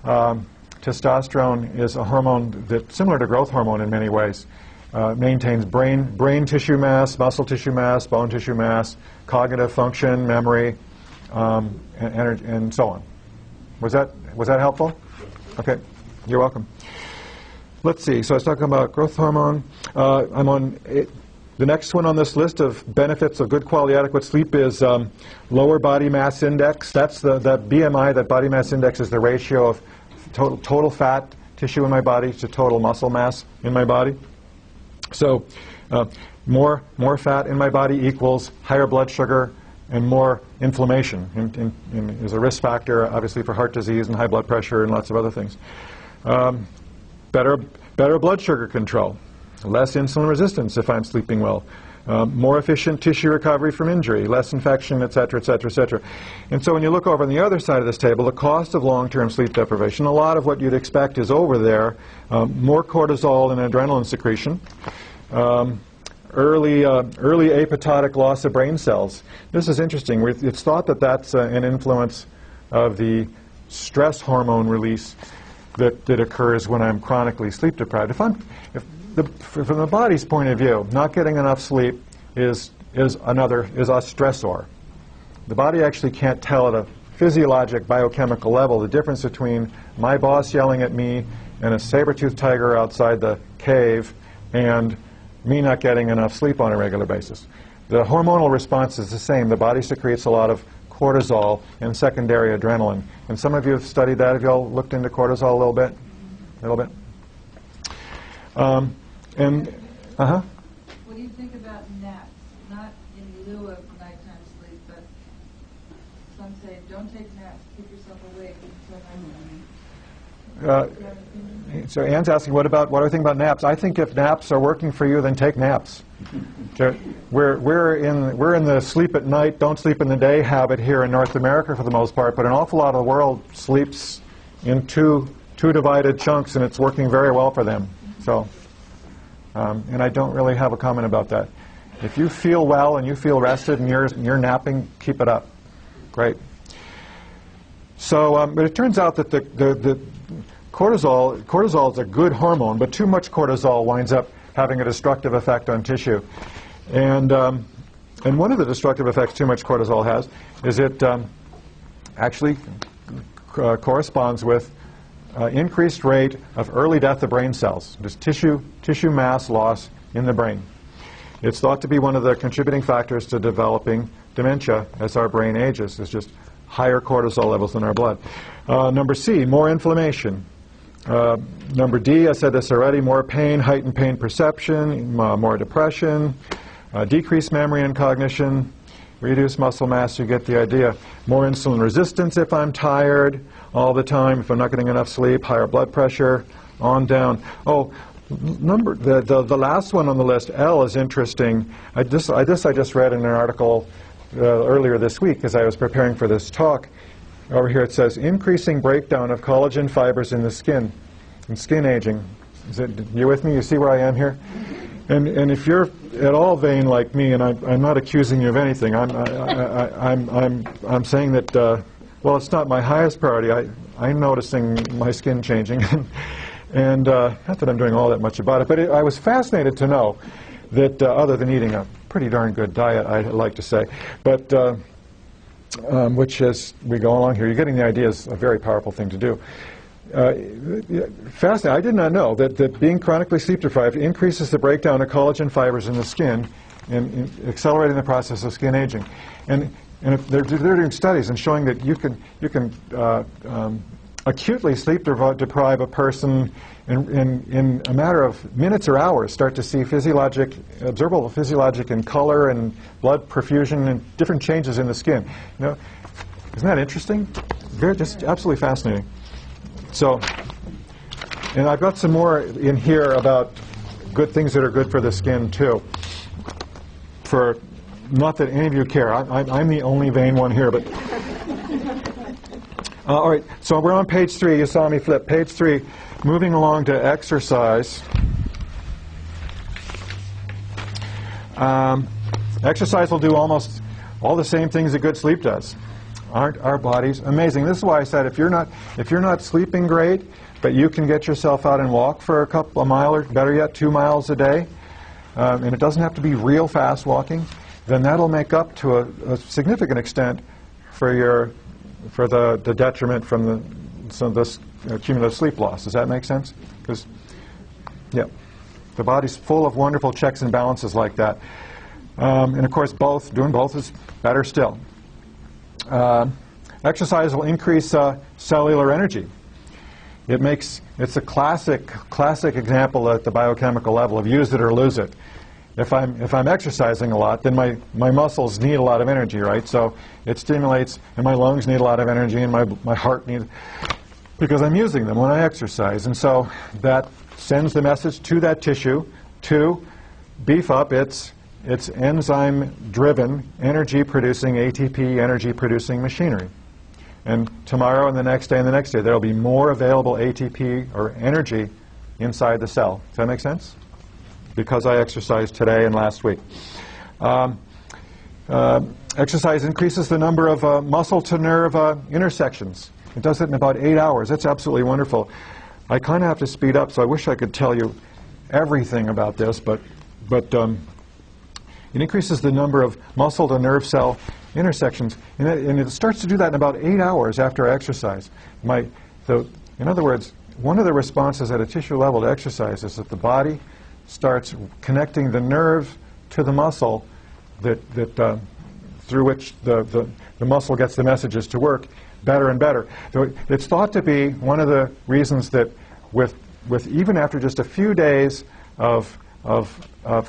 testosterone is a hormone that's similar to growth hormone in many ways. Maintains brain tissue mass, muscle tissue mass, bone tissue mass, cognitive function, memory, and so on. Was that helpful? Okay, you're welcome. Let's see. So I was talking about growth hormone. I'm on the next one on this list of benefits of good quality adequate sleep is lower body mass index. That's the BMI. That body mass index is the ratio of total fat tissue in my body to total muscle mass in my body. So more fat in my body equals higher blood sugar and more inflammation, and is a risk factor, obviously, for heart disease and high blood pressure and lots of other things. Better blood sugar control, less insulin resistance if I'm sleeping well, more efficient tissue recovery from injury, less infection, et cetera, et cetera, et cetera. And so when you look over on the other side of this table, the cost of long-term sleep deprivation, a lot of what you'd expect is over there. More cortisol and adrenaline secretion. Early apoptotic loss of brain cells. This is interesting. It's thought that that's an influence of the stress hormone release that occurs when I'm chronically sleep deprived. From the body's point of view, not getting enough sleep is a stressor. The body actually can't tell at a physiologic biochemical level the difference between my boss yelling at me and a saber-toothed tiger outside the cave and me not getting enough sleep on a regular basis. The hormonal response is the same. The body secretes a lot of cortisol and secondary adrenaline. And some of you have studied that. Have you all looked into cortisol a little bit? What do you think about naps? Not in lieu of nighttime sleep, but some say don't take naps, keep yourself awake until nighttime. So Ann's asking, what do I think about naps? I think if naps are working for you, then take naps. We're in the sleep at night, don't sleep in the day habit here in North America for the most part, but an awful lot of the world sleeps in two divided chunks, and it's working very well for them. So, and I don't really have a comment about that. If you feel well and you feel rested and you're napping, keep it up. Great. So, but it turns out that the cortisol is a good hormone, but too much cortisol winds up having a destructive effect on tissue. And one of the destructive effects too much cortisol has is it actually corresponds with increased rate of early death of brain cells, just tissue mass loss in the brain. It's thought to be one of the contributing factors to developing dementia as our brain ages. It's just higher cortisol levels in our blood. Number C, more inflammation. Number D, I said this already, more pain, heightened pain perception, more depression, decreased memory and cognition, reduced muscle mass, you get the idea. More insulin resistance if I'm tired all the time, if I'm not getting enough sleep, higher blood pressure, on down. Oh, the last one on the list, L, is interesting. I just read in an article earlier this week as I was preparing for this talk. Over here it says, increasing breakdown of collagen fibers in the skin and skin aging. You with me? You see where I am here? And if you're at all vain like me, and I'm not accusing you of anything, I'm saying that well, it's not my highest priority. I'm noticing my skin changing, and not that I'm doing all that much about it, but I was fascinated to know that other than eating a pretty darn good diet, I'd like to say, but which as we go along here, you're getting the idea is a very powerful thing to do. Fascinating. I did not know that being chronically sleep deprived increases the breakdown of collagen fibers in the skin and accelerating the process of skin aging. And they're doing studies and showing that you can acutely sleep deprive a person in a matter of minutes or hours, start to see observable physiologic and color and blood perfusion and different changes in the skin. You know, isn't that interesting? Just absolutely fascinating. So, and I've got some more in here about good things that are good for the skin too. For not that any of you care, I'm the only vain one here, but all right. So we're on page 3. You saw me flip page 3, moving along to exercise. Exercise will do almost all the same things that good sleep does. Aren't our bodies amazing? This is why I said if you're not sleeping great, but you can get yourself out and walk for a couple of miles, or better yet, 2 miles a day, and it doesn't have to be real fast walking, then that'll make up to a significant extent for the detriment from this cumulative sleep loss. Does that make sense? Because, yeah, the body's full of wonderful checks and balances like that, and of course, doing both is better still. Exercise will increase cellular energy. It's a classic example at the biochemical level of use it or lose it. If I'm exercising a lot, then my muscles need a lot of energy, right? So it stimulates, and my lungs need a lot of energy, and my heart needs, because I'm using them when I exercise. And so that sends the message to that tissue to beef up its enzyme-driven, energy-producing, ATP energy-producing machinery. And tomorrow and the next day and the next day, there will be more available ATP or energy inside the cell. Does that make sense? Because I exercised today and last week. Exercise increases the number of muscle-to-nerve intersections. It does it in about 8 hours. That's absolutely wonderful. I kind of have to speed up, so I wish I could tell you everything about this, but it increases the number of muscle-to-nerve cell intersections, and it starts to do that in about 8 hours after I exercise. In other words, one of the responses at a tissue level to exercise is that the body starts connecting the nerve to the muscle through which the muscle gets the messages to work better and better. So it's thought to be one of the reasons that with even after just a few days of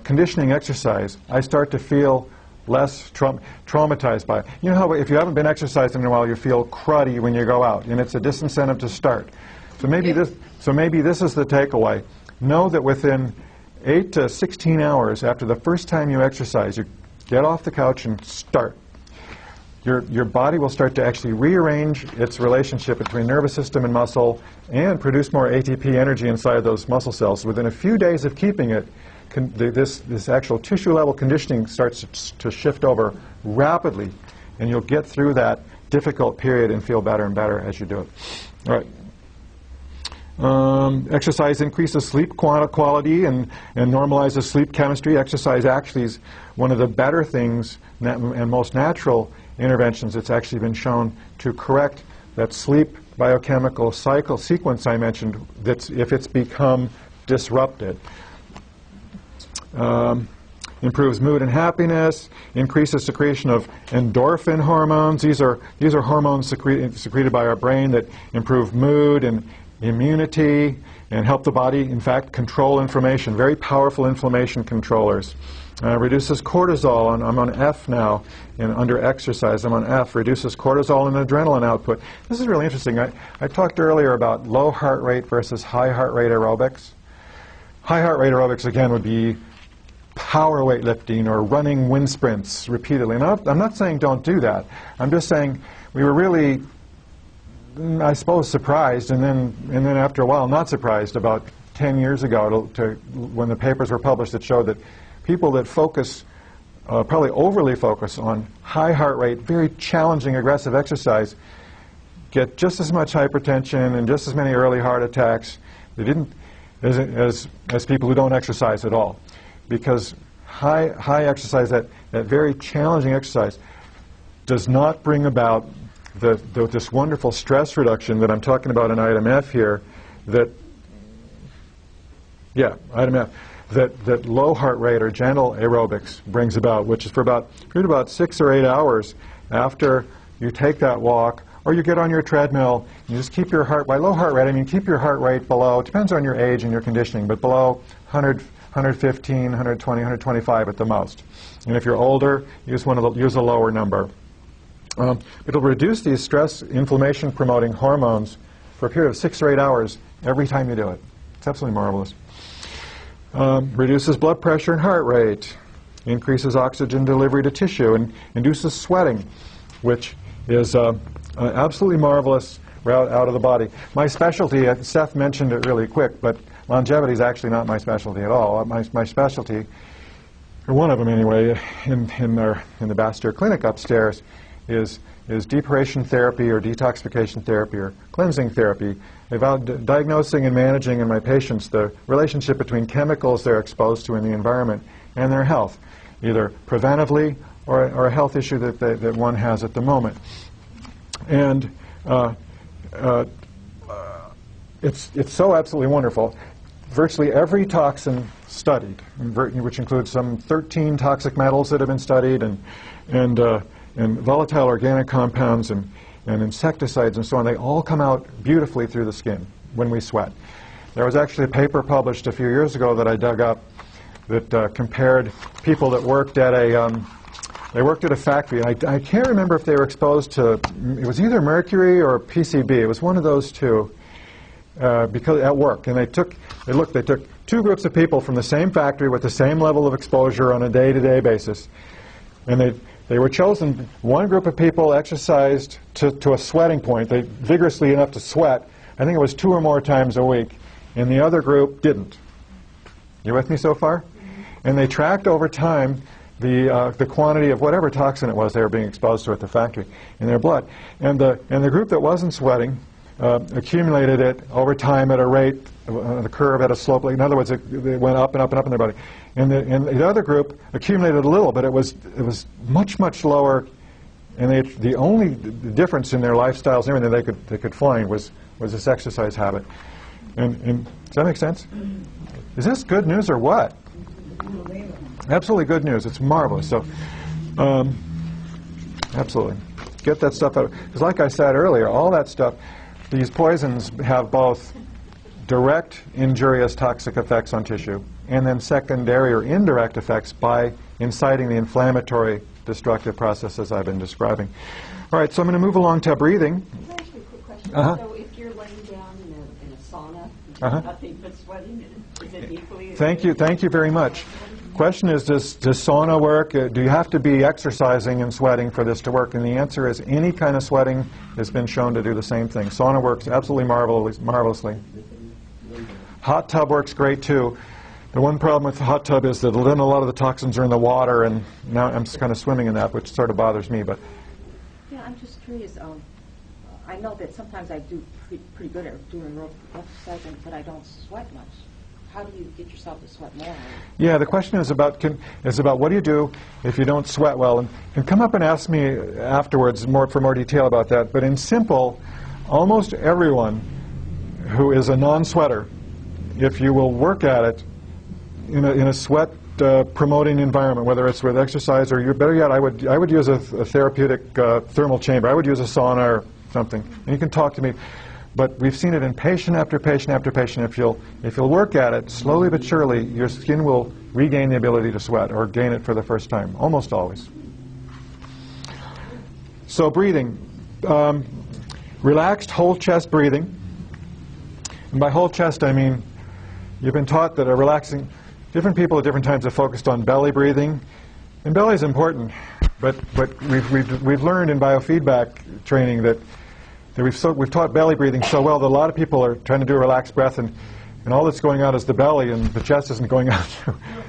conditioning exercise, I start to feel less traumatized by it. You know how if you haven't been exercising in a while, you feel cruddy when you go out, and it's a disincentive to start. So maybe this is the takeaway. Know that within 8 to 16 hours after the first time you exercise, you get off the couch and start. Your body will start to actually rearrange its relationship between nervous system and muscle and produce more ATP energy inside those muscle cells. Within a few days of keeping it, this actual tissue level conditioning starts to shift over rapidly, and you'll get through that difficult period and feel better and better as you do it. All right. Exercise increases sleep quality and normalizes sleep chemistry. Exercise actually is one of the better things and most natural interventions that's actually been shown to correct that sleep biochemical cycle sequence I mentioned, that's if it's become disrupted. Improves mood and happiness, increases secretion of endorphin hormones. These are hormones secreted by our brain that improve mood and immunity and help the body, in fact, control inflammation. Very powerful inflammation controllers. Reduces cortisol. I'm on F now, and under exercise I'm on F. Reduces cortisol and adrenaline output. This is really interesting. I talked earlier about low heart rate versus high heart rate aerobics. High heart rate aerobics, again, would be power weightlifting or running wind sprints repeatedly. And I'm not saying don't do that. I'm just saying we were really, I suppose, surprised, and then after a while not surprised about 10 years ago when the papers were published that showed that people that focus, probably overly focus on high heart rate, very challenging, aggressive exercise, get just as much hypertension and just as many early heart attacks as people who don't exercise at all. Because high exercise, that very challenging exercise, does not bring about this wonderful stress reduction that I'm talking about in item F here, item F, that low heart rate or gentle aerobics brings about, which is for about 6 or 8 hours after you take that walk or you get on your treadmill. You just keep your heart, by low heart rate, I mean keep your heart rate below, it depends on your age and your conditioning, but below 100, 115, 120, 125 at the most. And if you're older, you just want to use a lower number. It'll reduce these stress, inflammation promoting hormones for a period of 6 or 8 hours every time you do it. It's absolutely marvelous. Reduces blood pressure and heart rate, increases oxygen delivery to tissue, and induces sweating, which is an absolutely marvelous route out of the body. My specialty, Seth mentioned it really quick, but longevity is actually not my specialty at all. My specialty, or one of them anyway, in the Bastyr Clinic upstairs, is depuration therapy or detoxification therapy or cleansing therapy, about diagnosing and managing in my patients the relationship between chemicals they're exposed to in the environment and their health, either preventively or a health issue that one has at the moment. And it's so absolutely wonderful. Virtually every toxin studied, which includes some 13 toxic metals that have been studied, and volatile organic compounds and insecticides and so on, they all come out beautifully through the skin when we sweat. There was actually a paper published a few years ago that I dug up that compared people that worked at a factory. I can't remember if they were exposed to, it was either mercury or PCB. It was one of those two because at work. And they took two groups of people from the same factory with the same level of exposure on a day-to-day basis. And they were chosen, one group of people exercised to a sweating point, they vigorously enough to sweat, I think it was 2 or more times a week, and the other group didn't. You with me so far? And they tracked over time the quantity of whatever toxin it was they were being exposed to at the factory in their blood. And the group that wasn't sweating accumulated it over time at a rate, the curve at a slope. In other words, it went up and up and up in their body. And the other group accumulated a little, but it was much, much lower. And the only difference in their lifestyles and everything they could find was this exercise habit. And does that make sense? Is this good news or what? Absolutely good news. It's marvelous. So, absolutely. Get that stuff out. Because like I said earlier, all that stuff, these poisons have both direct injurious toxic effects on tissue and then secondary or indirect effects by inciting the inflammatory destructive processes I've been describing. All right, so I'm going to move along to breathing. Can I ask you a quick question? Uh-huh. So if you're laying down in a sauna, Uh-huh. nothing but sweating, is it equally? Thank you very much. Question is, does sauna work? Do you have to be exercising and sweating for this to work? And the answer is any kind of sweating has been shown to do the same thing. Sauna works absolutely marvelously. Hot tub works great too. The one problem with the hot tub is that then a lot of the toxins are in the water, and now I'm kind of swimming in that, which sort of bothers me. But Yeah, I'm just curious. I know that sometimes I do pretty good at doing aerobic exercise, but I don't sweat much. How do you get yourself to sweat more? yeah, the question is about what do you do if you don't sweat well, and come up and ask me afterwards for more detail about that. But in simple, almost everyone who is a non-sweater, if you will work at it in a sweat promoting environment, whether it's with exercise or better yet, I would use a therapeutic thermal chamber. I would use a sauna or something, and you can talk to me. But we've seen it in patient after patient after patient. If you'll work at it slowly but surely, your skin will regain the ability to sweat or gain it for the first time, almost always. So breathing, relaxed whole chest breathing. And by whole chest, I mean you've been taught that a relaxing. Different people at different times have focused on belly breathing, and belly is important. But we've learned in biofeedback training that we've taught belly breathing so well that a lot of people are trying to do a relaxed breath, and and all that's going out is the belly, and the chest isn't going out.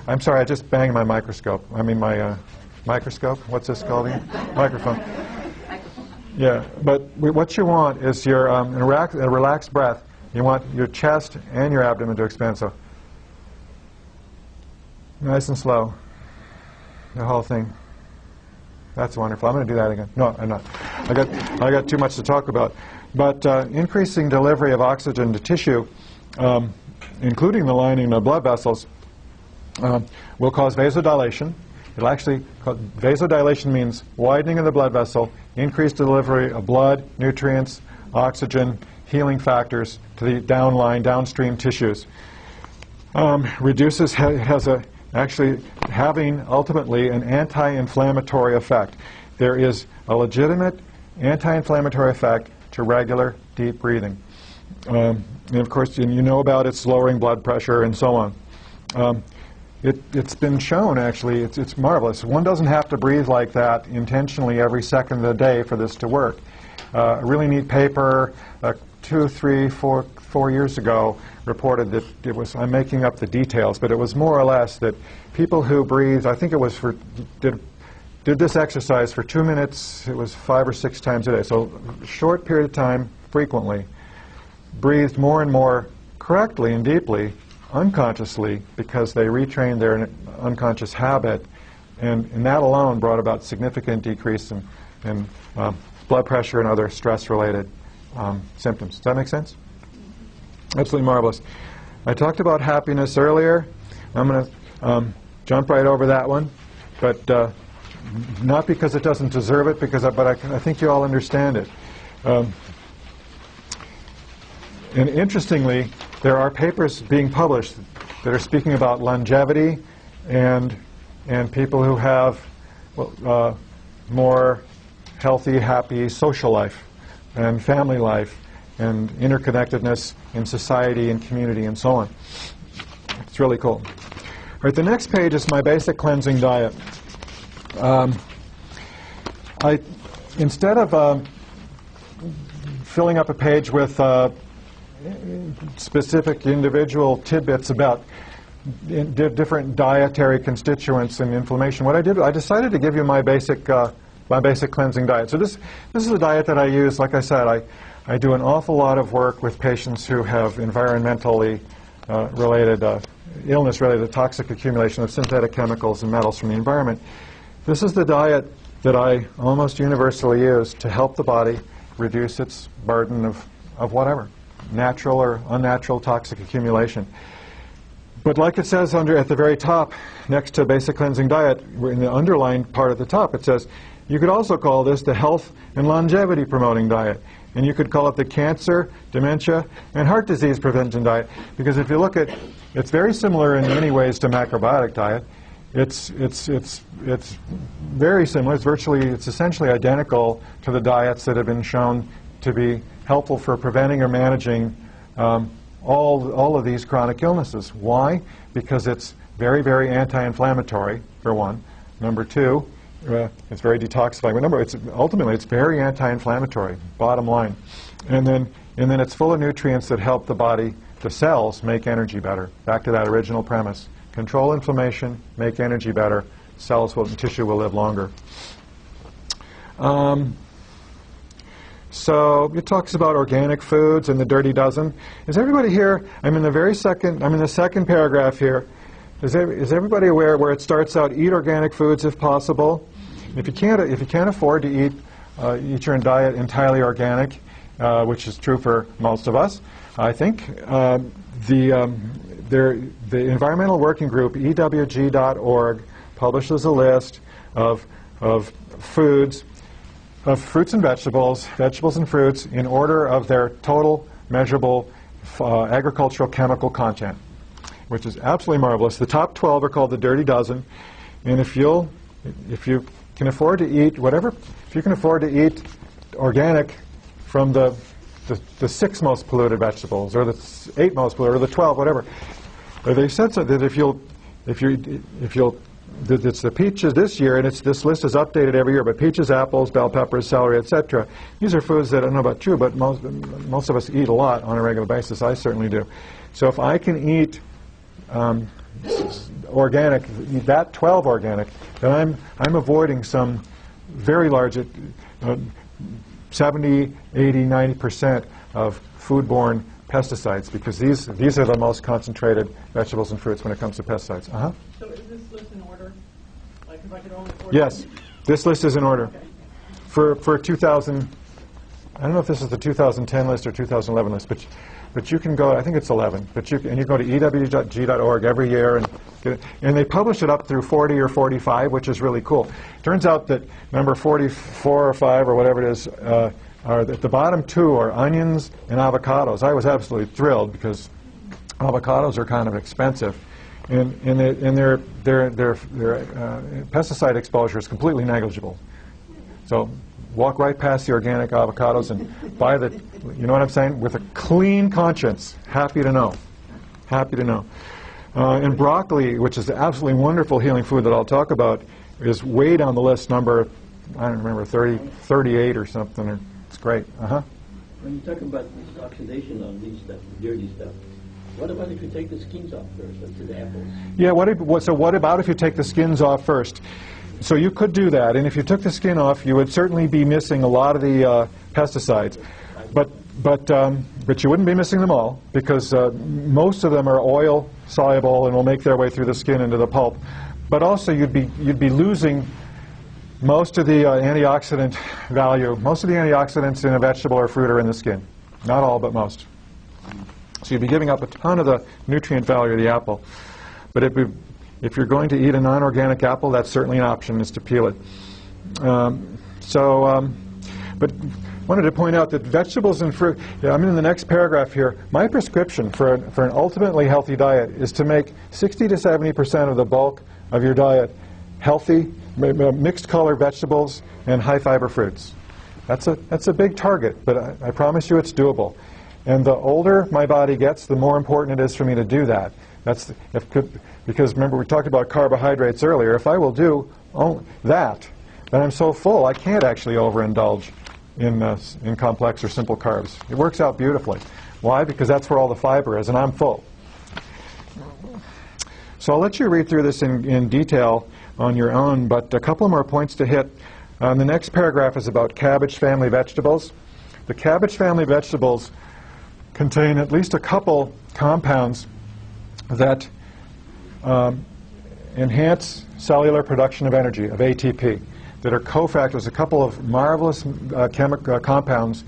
I'm sorry, I just banged my microscope. I mean my microscope. What's this called again? Microphone. Yeah, but what you want is your a relaxed breath. You want your chest and your abdomen to expand. So nice and slow. The whole thing. That's wonderful. I'm going to do that again. No, I'm not. I got too much to talk about. But increasing delivery of oxygen to tissue, including the lining of blood vessels, will cause vasodilation. It'll actually vasodilation means widening of the blood vessel, increased delivery of blood, nutrients, oxygen, healing factors to the downstream tissues. Actually having ultimately an anti-inflammatory effect. There is a legitimate anti-inflammatory effect to regular deep breathing. And of course, you know about its lowering blood pressure and so on. It's been shown, actually, it's marvelous. One doesn't have to breathe like that intentionally every second of the day for this to work. A really neat paper 2, 3, 4 years ago reported that it was, I'm making up the details, but it was more or less that people who breathed, I think it was did this exercise for 2 minutes, it was 5 or 6 times a day, so a short period of time, frequently, breathed more and more correctly and deeply, unconsciously, because they retrained their unconscious habit, and that alone brought about significant decrease in blood pressure and other stress-related symptoms. Does that make sense? Absolutely marvelous. I talked about happiness earlier. I'm going to jump right over that one, but not because it doesn't deserve it, but I think you all understand it. And interestingly, there are papers being published that are speaking about longevity and people who have more healthy, happy social life and family life and interconnectedness in society and community and so on. It's really cool. All right, the next page is my basic cleansing diet. Instead of filling up a page with specific individual tidbits about different dietary constituents and inflammation, what I did, I decided to give you my basic cleansing diet. So this is a diet that I use. Like I said, I do an awful lot of work with patients who have environmentally related illness-related toxic accumulation of synthetic chemicals and metals from the environment. This is the diet that I almost universally use to help the body reduce its burden of whatever, natural or unnatural toxic accumulation. But like it says at the very top, next to basic cleansing diet, in the underlined part at the top, it says, you could also call this the health and longevity promoting diet. And you could call it the cancer, dementia, and heart disease prevention diet. Because if you look at, it's very similar in many ways to macrobiotic diet. It's very similar. It's essentially identical to the diets that have been shown to be helpful for preventing or managing all of these chronic illnesses. Why? Because it's very, very anti-inflammatory, for one. Number two, it's very detoxifying. But ultimately, it's very anti-inflammatory, bottom line. And then it's full of nutrients that help the body, the cells, make energy better. Back to that original premise. Control inflammation, make energy better, tissue will live longer. So it talks about organic foods and the dirty dozen. Is everybody here? I'm in the second paragraph here. Is everybody aware where it starts out? Eat organic foods if possible. If you can't afford to eat your diet entirely organic, which is true for most of us, I think the Environmental Working Group EWG.org publishes a list of foods. Of fruits and vegetables and fruits, in order of their total measurable agricultural chemical content, which is absolutely marvelous. The top 12 are called the Dirty Dozen, and if you can afford to eat organic from the 6 most polluted vegetables, or the 8 most polluted, or the 12, whatever, they said so that if you'll it's the peaches this year, and this list is updated every year, but peaches, apples, bell peppers, celery, etc. These are foods that, I don't know about you, but most of us eat a lot on a regular basis. I certainly do. So if I can eat organic, that 12 organic, then I'm avoiding some very large, 70, 80, 90% of foodborne pesticides, because these are the most concentrated vegetables and fruits when it comes to pesticides. So is this list in order? Like if I could only afford Yes, this list is in order. For 2000, I don't know if this is the 2010 list or 2011 list, but you can go, I think it's 11, but you go to ewg.org every year and get it, and they publish it up through 40 or 45, which is really cool. Turns out that number 44 or 5 or whatever it is, are at the bottom 2 are onions and avocados. I was absolutely thrilled because avocados are kind of expensive, and their pesticide exposure is completely negligible. So walk right past the organic avocados and buy the, you know what I'm saying, with a clean conscience. Happy to know. Happy to know. And broccoli, which is an absolutely wonderful healing food that I'll talk about, is way down the list, number, I don't remember, 38 or something. It's great. When you talk about this oxidation on these stuff, dirty stuff, what about if you take the skins off first, to the apples? Yeah, so what about if you take the skins off first? So you could do that, and if you took the skin off, you would certainly be missing a lot of the pesticides. But you wouldn't be missing them all, because most of them are oil soluble and will make their way through the skin into the pulp. But also you'd be losing most of the antioxidant value. Most of the antioxidants in a vegetable or fruit are in the skin. Not all, but most. So you'd be giving up a ton of the nutrient value of the apple. But if you're going to eat a non-organic apple, that's certainly an option, is to peel it. But wanted to point out that vegetables and fruit, I'm in the next paragraph here, my prescription for an ultimately healthy diet is to make 60 to 70% of the bulk of your diet healthy, mixed color vegetables and high fiber fruits. That's a big target, but I promise you it's doable. And the older my body gets, the more important it is for me to do that. Because remember, we talked about carbohydrates earlier. If I will do that, then I'm so full I can't actually overindulge in complex or simple carbs. It works out beautifully. Why? Because that's where all the fiber is, and I'm full. So I'll let you read through this in detail on your own, but a couple more points to hit. The next paragraph is about cabbage family vegetables. The cabbage family vegetables contain at least a couple compounds that enhance cellular production of energy, of ATP, that are cofactors, a couple of marvelous compounds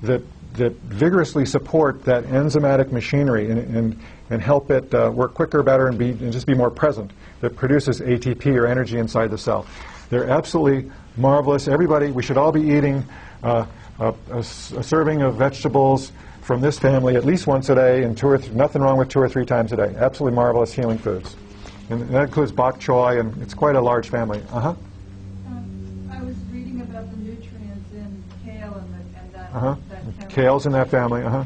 that vigorously support that enzymatic machinery and help it work quicker, better, and just be more present, that produces ATP, or energy, inside the cell. They're absolutely marvelous. Everybody, we should all be eating a serving of vegetables from this family at least once a day, and nothing wrong with 2 or 3 times a day. Absolutely marvelous healing foods. And that includes bok choy, and it's quite a large family. I was reading about the nutrients in kale and that chemical. Kale's in that family. And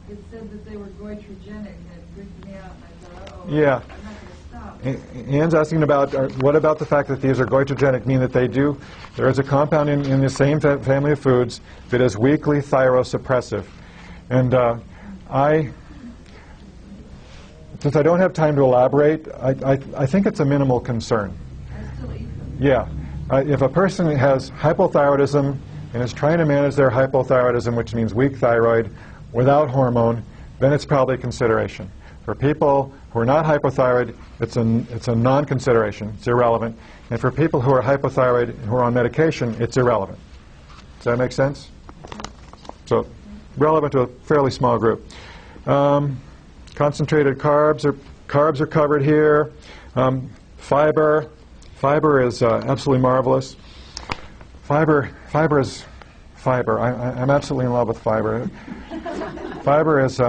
it said that they were goitrogenic, and it freaked me out, and I thought, oh, Yeah. I'm not going to stop. Ann's asking about, what about the fact that these are goitrogenic, mean that there is a compound in the same family of foods that is weakly thyrosupressive. And since I don't have time to elaborate, I think it's a minimal concern. I still eat them. Yeah. If a person has hypothyroidism and is trying to manage their hypothyroidism, which means weak thyroid, without hormone, then it's probably a consideration. For people who are not hypothyroid, it's a non-consideration. It's irrelevant. And for people who are hypothyroid and who are on medication, it's irrelevant. Does that make sense? So, relevant to a fairly small group. Concentrated carbs are covered here. Fiber is absolutely marvelous. Fiber is fiber. I'm absolutely in love with fiber. Fiber is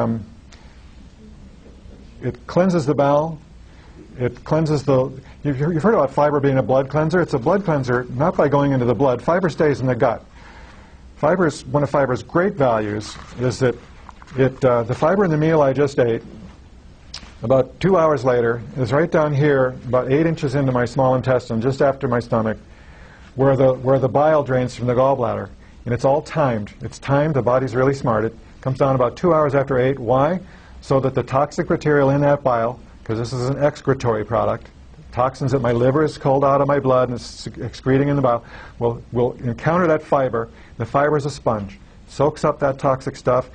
it cleanses the bowel. It cleanses you've heard about fiber being a blood cleanser. It's a blood cleanser not by going into the blood. Fiber stays in the gut. One of fiber's great values is that the fiber in the meal I just ate, about 2 hours later, is right down here, about 8 inches into my small intestine, just after my stomach, where the bile drains from the gallbladder. And it's all timed. It's timed. The body's really smart. It comes down about 2 hours after 8. Why? so that the toxic material in that bile, because this is an excretory product, toxins that my liver has culled out of my blood and is excreting in the bile, will encounter that fiber. The fiber is a sponge, soaks up that toxic stuff,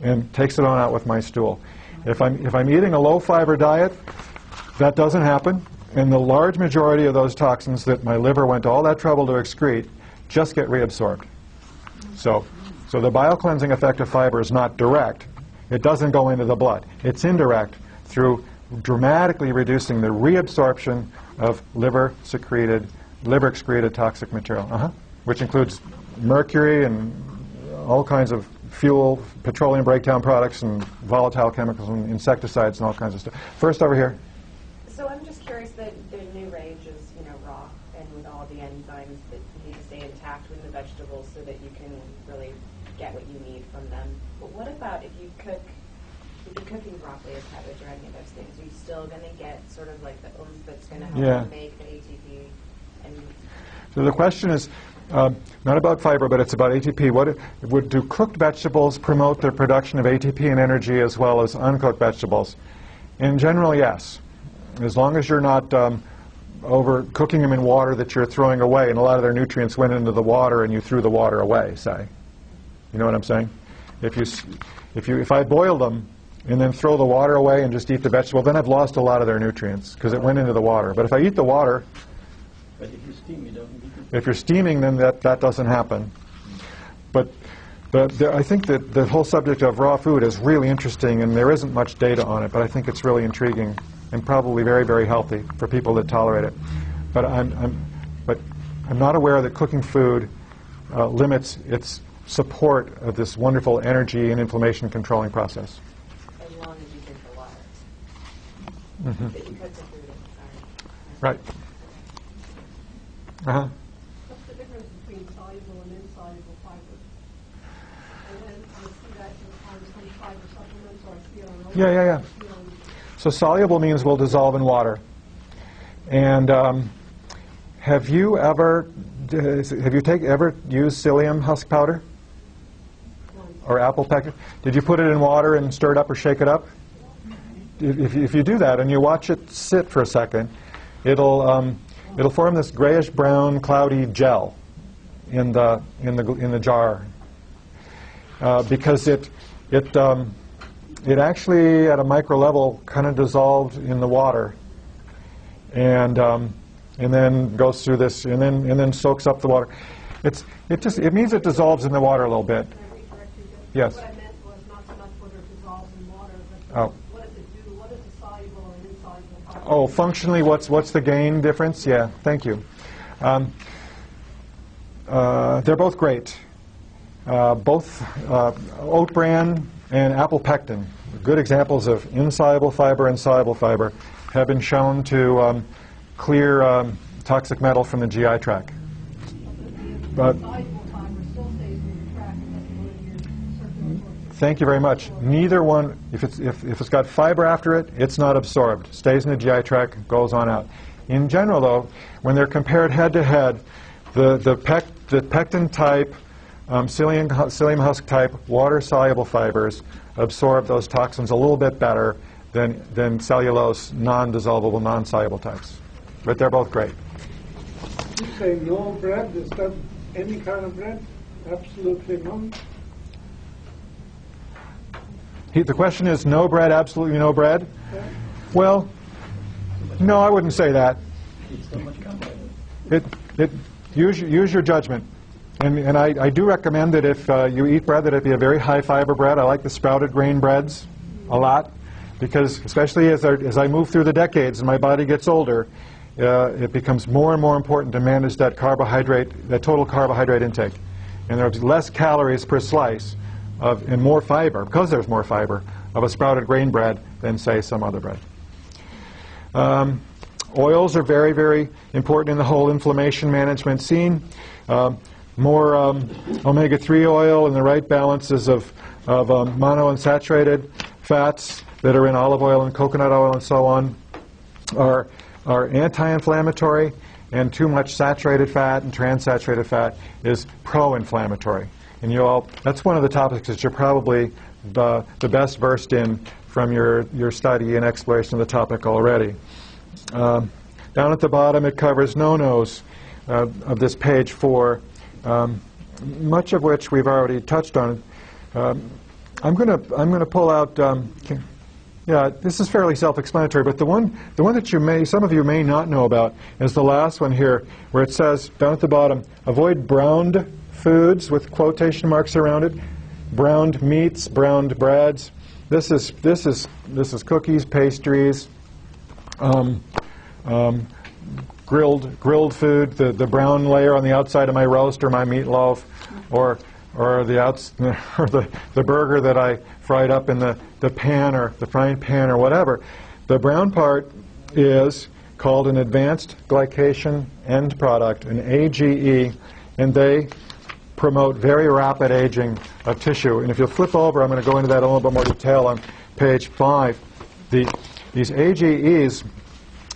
and takes it on out with my stool. If I'm eating a low-fiber diet, that doesn't happen, and the large majority of those toxins that my liver went to all that trouble to excrete just get reabsorbed. So the bile-cleansing effect of fiber is not direct. It doesn't go into the blood. It's indirect through dramatically reducing the reabsorption of liver-excreted toxic material, which includes mercury and all kinds of fuel, petroleum breakdown products, and volatile chemicals and insecticides and all kinds of stuff. First over here. So I'm just curious that the new range is, raw and with all the enzymes that need to stay intact with the vegetables so that you can really get what you need from them. But what about if you're cooking broccoli or cabbage or any of those things, are you still going to get sort of like the oomph that's going to help you make the ATP? So the question is not about fiber, but it's about ATP. Do cooked vegetables promote the production of ATP and energy as well as uncooked vegetables? In general, yes. As long as you're not overcooking them in water that you're throwing away, and a lot of their nutrients went into the water and you threw the water away, say. You know what I'm saying? If I boil them and then throw the water away and just eat the vegetable, then I've lost a lot of their nutrients because it went into the water. But if I eat the water, But if you steam, you don't need it. if you're steaming, then that doesn't happen. But I think that the whole subject of raw food is really interesting, and there isn't much data on it, but I think it's really intriguing and probably very, very healthy for people that tolerate it. But I'm not aware that cooking food limits its support of this wonderful energy and inflammation controlling process. As long as you drink the water. Mm-hmm. That you cook the food in. Right. What's the difference between soluble and insoluble fibers? And then I see that on some fiber supplements, or I see it on Yeah. So soluble means will dissolve in water. And have you ever used psyllium husk powder or apple peck? Did you put it in water and stir it up or shake it up? If you do that and you watch it sit for a second, it'll form this grayish brown cloudy gel in the jar because it actually at a micro level kind of dissolved in the water and then goes through this and then soaks up the water. It means it dissolves in the water a little bit. Can I recorrect you? Yes. What I meant was not so much whether it dissolves in water, but Oh. what does it do? What is a soluble and insoluble fiber? Oh, functionally, what's the gain difference? Yeah, thank you. They're both great. Both oat bran and apple pectin, good examples of insoluble fiber and soluble fiber, have been shown to clear toxic metal from the GI tract. But Soluble fiber still stays in your tract and doesn't go into your circulatory. thank you very much. Neither one, if it's got fiber after it, it's not absorbed. Stays in the GI tract, goes on out. In general, though, when they're compared head to head, the pectin type, psyllium husk type, water-soluble fibers absorb those toxins a little bit better than cellulose, non-dissolvable, non-soluble types. But they're both great. You say no bread? Is that any kind of bread? Absolutely none? The question is no bread, absolutely no bread? Yeah. Well, no, I wouldn't say that. It's so much carbohydrate. Use your judgment. And I do recommend that if you eat bread, that it be a very high fiber bread. I like the sprouted grain breads a lot because especially as I move through the decades and my body gets older, it becomes more and more important to manage that total carbohydrate intake. And there's less calories per slice and more fiber, because there's more fiber, of a sprouted grain bread than, say, some other bread. Oils are very, very important in the whole inflammation management scene. More omega-3 oil and the right balances of monounsaturated fats that are in olive oil and coconut oil and so on are anti-inflammatory, and too much saturated fat and trans-saturated fat is pro-inflammatory. And that's one of the topics that you're probably the best versed in from your study and exploration of the topic already. Down at the bottom, it covers no-nos of this page 4, much of which we've already touched on. I'm going to pull out. Yeah, this is fairly self-explanatory, but the one that some of you may not know about is the last one here, where it says down at the bottom, avoid browned foods with quotation marks around it, browned meats, browned breads. This is cookies, pastries, grilled food, the brown layer on the outside of my roast or my meatloaf, or the burger that I fried up in the pan or the frying pan or whatever. The brown part is called an advanced glycation end product, an AGE, and they promote very rapid aging of tissue. And if you'll flip over, I'm going to go into that in a little bit more detail on page 5. These AGEs,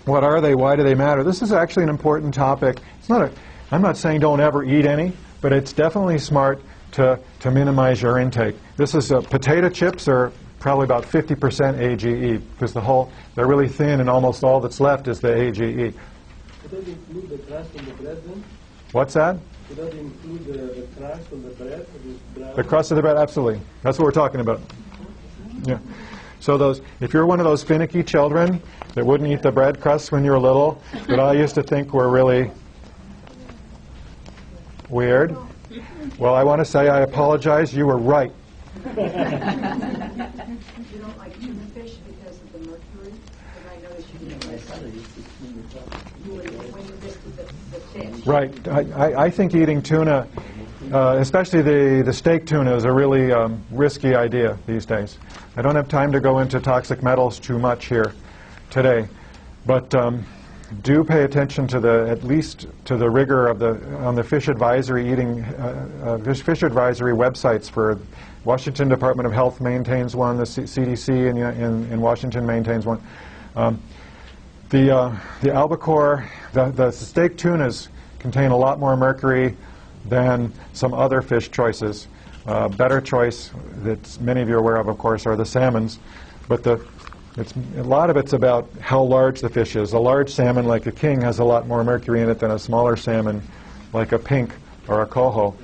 what are they? Why do they matter? This is actually an important topic. I'm not saying don't ever eat any, but it's definitely smart to minimize your intake. This is potato chips are probably about 50% AGE because they're really thin and almost all that's left is the AGE. Does that include the crust on the bread then? What's that? Does that include the crust on the bread? The crust of the bread, absolutely. That's what we're talking about. Yeah. So if you're one of those finicky children that wouldn't eat the bread crusts when you were little, that I used to think were really weird, well, I want to say I apologize. You were right. You don't like tuna fish because of the mercury? Because I noticed you didn't like when you listed the fish. Right. I think eating tuna, especially the steak tuna, is a really risky idea these days. I don't have time to go into toxic metals too much here today, but do pay attention to at least to the rigor on the fish advisory fish advisory websites. For Washington Department of Health maintains one, the CDC in Washington maintains one. The albacore, the steak tunas contain a lot more mercury than some other fish choices. Better choice that many of you are aware of course, are the salmons, but a lot of it's about how large the fish is. A large salmon like a king has a lot more mercury in it than a smaller salmon like a pink or a coho.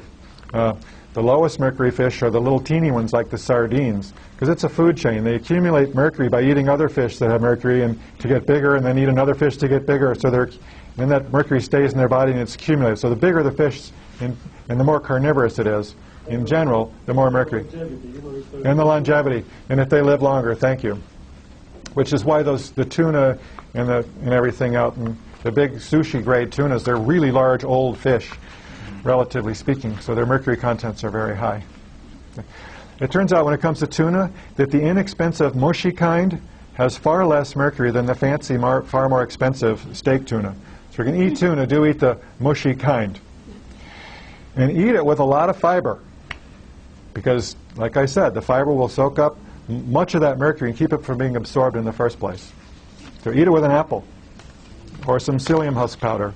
The lowest mercury fish are the little teeny ones like the sardines, because it's a food chain. They accumulate mercury by eating other fish that have mercury and to get bigger, and then eat another fish to get bigger. So then that mercury stays in their body and it's accumulated. So the bigger the fish and the more carnivorous it is, in general, the more mercury. And the longevity. And if they live longer, thank you. Which is why the tuna and everything out in the big sushi grade tunas, they're really large old fish, relatively speaking, so their mercury contents are very high. It turns out when it comes to tuna that the inexpensive mushy kind has far less mercury than the fancy, far more expensive steak tuna. So if you can eat tuna, do eat the mushy kind. And eat it with a lot of fiber, because, like I said, the fiber will soak up much of that mercury and keep it from being absorbed in the first place. So eat it with an apple or some psyllium husk powder.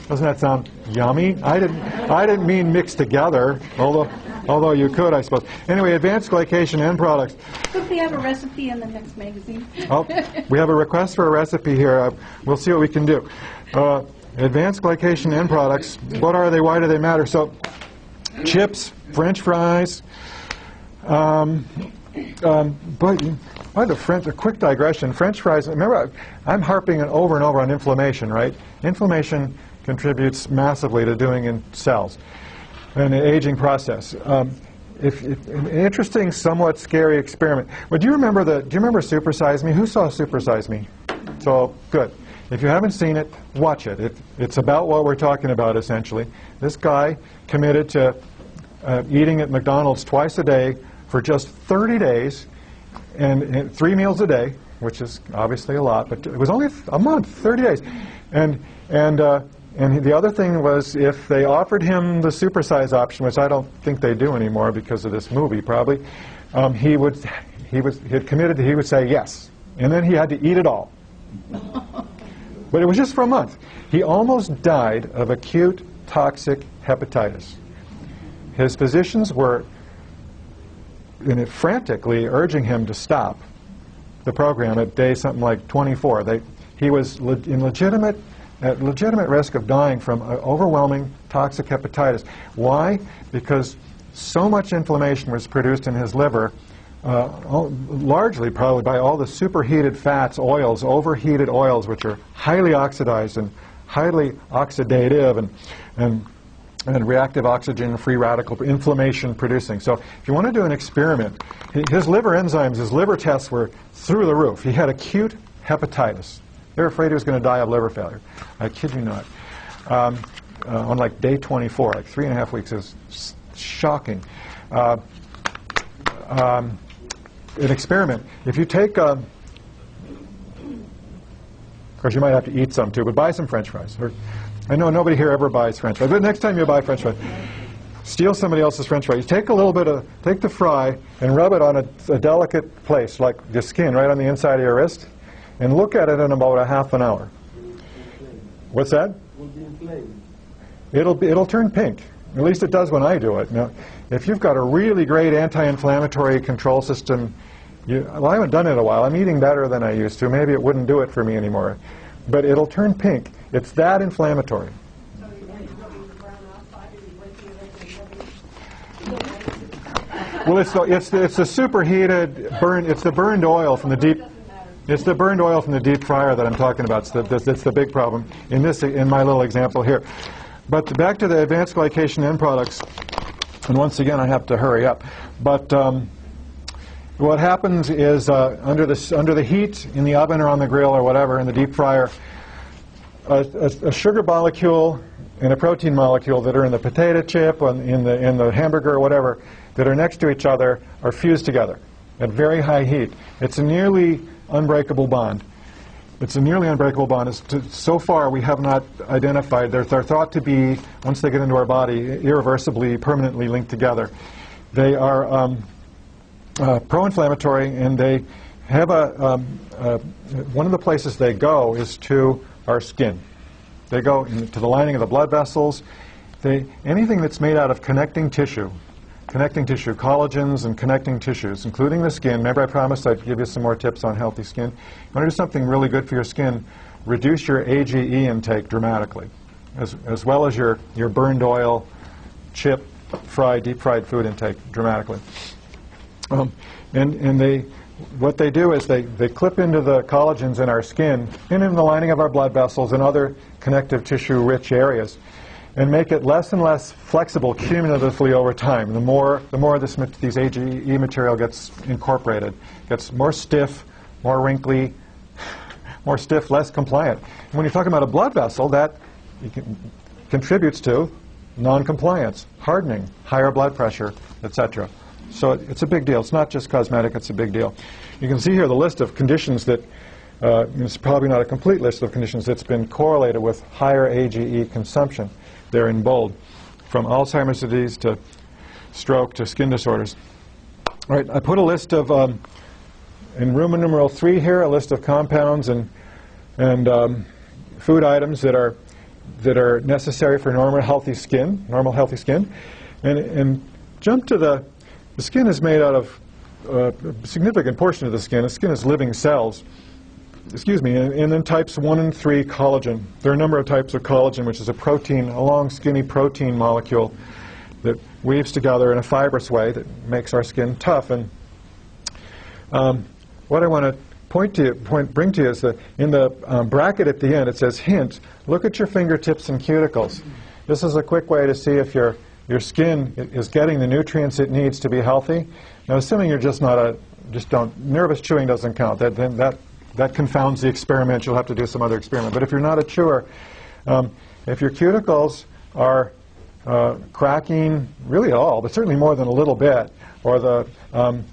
Doesn't that sound yummy? I didn't mean mixed together, although you could, I suppose. Anyway, advanced glycation end products. Could we have a recipe in the next magazine? Oh, we have a request for a recipe here. We'll see what we can do. Advanced glycation end products. What are they? Why do they matter? So, chips, French fries. But a quick digression. French fries. Remember, I'm harping over and over on inflammation, right? Inflammation contributes massively to doing in cells and the aging process. An interesting, somewhat scary experiment. But do you remember Super Size Me? Who saw Super Size Me? So good. If you haven't seen it, watch it. It's about what we're talking about essentially. This guy committed to eating at McDonald's twice a day for just 30 days and 3 meals a day, which is obviously a lot, but it was only a month, 30 days. And the other thing was, if they offered him the supersize option, which I don't think they do anymore because of this movie probably, he had committed that he would say yes, and then he had to eat it all. But it was just for a month. He almost died of acute toxic hepatitis. His physicians were frantically urging him to stop the program at day something like 24. He was in legitimate risk of dying from overwhelming toxic hepatitis. Why? Because so much inflammation was produced in his liver, largely probably by all the superheated fats, oils, overheated oils, which are highly oxidized and highly oxidative and reactive oxygen, free radical, inflammation producing. So if you want to do an experiment, his liver enzymes, his liver tests were through the roof. He had acute hepatitis. They were afraid he was going to die of liver failure. I kid you not. On like day 24, like 3.5 weeks, is shocking. An experiment. If you take, of course, you might have to eat some too, but buy some French fries. I know nobody here ever buys French fries, but next time you buy French fries, steal somebody else's French fries. You take a little bit of, take the fry and rub it on a delicate place, like the skin, right on the inside of your wrist, and look at it in about a half an hour. What's that? It'll turn pink. At least it does when I do it. Now, if you've got a really great anti-inflammatory control system, well, I haven't done it in a while. I'm eating better than I used to. Maybe it wouldn't do it for me anymore. But it'll turn pink. It's that inflammatory. So you want to rubbing the brown outside and you went to your Well, it's the superheated it's the burned oil from the deep. It's the burned oil from the deep fryer that I'm talking about. It's the big problem in my little example here. But back to the advanced glycation end products, and once again I have to hurry up. But what happens is under the heat in the oven or on the grill or whatever in the deep fryer, a sugar molecule and a protein molecule that are in the potato chip or in the hamburger or whatever that are next to each other are fused together at very high heat. It's a nearly unbreakable bond. It's a nearly unbreakable bond. So far, we have not identified. They're thought to be, once they get into our body, irreversibly, permanently linked together. They are pro-inflammatory, and they have one of the places they go is to our skin. They go to the lining of the blood vessels. Anything that's made out of connecting tissue, collagens and connecting tissues, including the skin. Remember I promised I'd give you some more tips on healthy skin. You want to do something really good for your skin, reduce your AGE intake dramatically, as well as your burned oil, deep fried food intake dramatically. What they do is they clip into the collagens in our skin and in the lining of our blood vessels and other connective tissue-rich areas, and make it less and less flexible cumulatively over time. The more these AGE material gets incorporated, gets more stiff, more wrinkly, more stiff, less compliant. And when you're talking about a blood vessel, that contributes to non-compliance, hardening, higher blood pressure, etc. So it's a big deal. It's not just cosmetic, it's a big deal. You can see here the list of conditions that, it's probably not a complete list of conditions that's been correlated with higher AGE consumption. They're in bold, from Alzheimer's disease to stroke to skin disorders. All right, I put a list of, in Roman numeral 3 here, a list of compounds and food items that are necessary for normal healthy skin, and jump to the skin is made out of a significant portion of the skin. The skin is living cells. And then types 1 and 3 collagen. There are a number of types of collagen, which is a protein, a long, skinny protein molecule that weaves together in a fibrous way that makes our skin tough. And what I want to bring to you is that in the bracket at the end, it says, hint, look at your fingertips and cuticles. This is a quick way to see if your skin is getting the nutrients it needs to be healthy. Now, assuming you're nervous chewing doesn't count. That confounds the experiment. You'll have to do some other experiment. But if you're not a chewer, if your cuticles are cracking really at all, but certainly more than a little bit, or on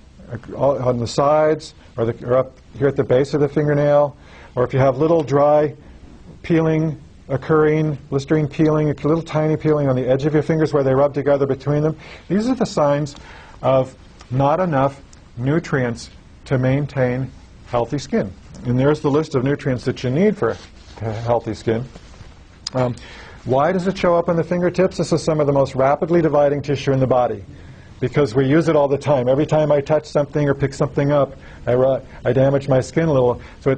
the sides, or up here at the base of the fingernail, or if you have little dry peeling occurring, Listerine peeling, a little tiny peeling on the edge of your fingers where they rub together between them, these are the signs of not enough nutrients to maintain healthy skin. And there's the list of nutrients that you need for healthy skin. Why does it show up on the fingertips? This is some of the most rapidly dividing tissue in the body. because we use it all the time. Every time I touch something or pick something up, I damage my skin a little. So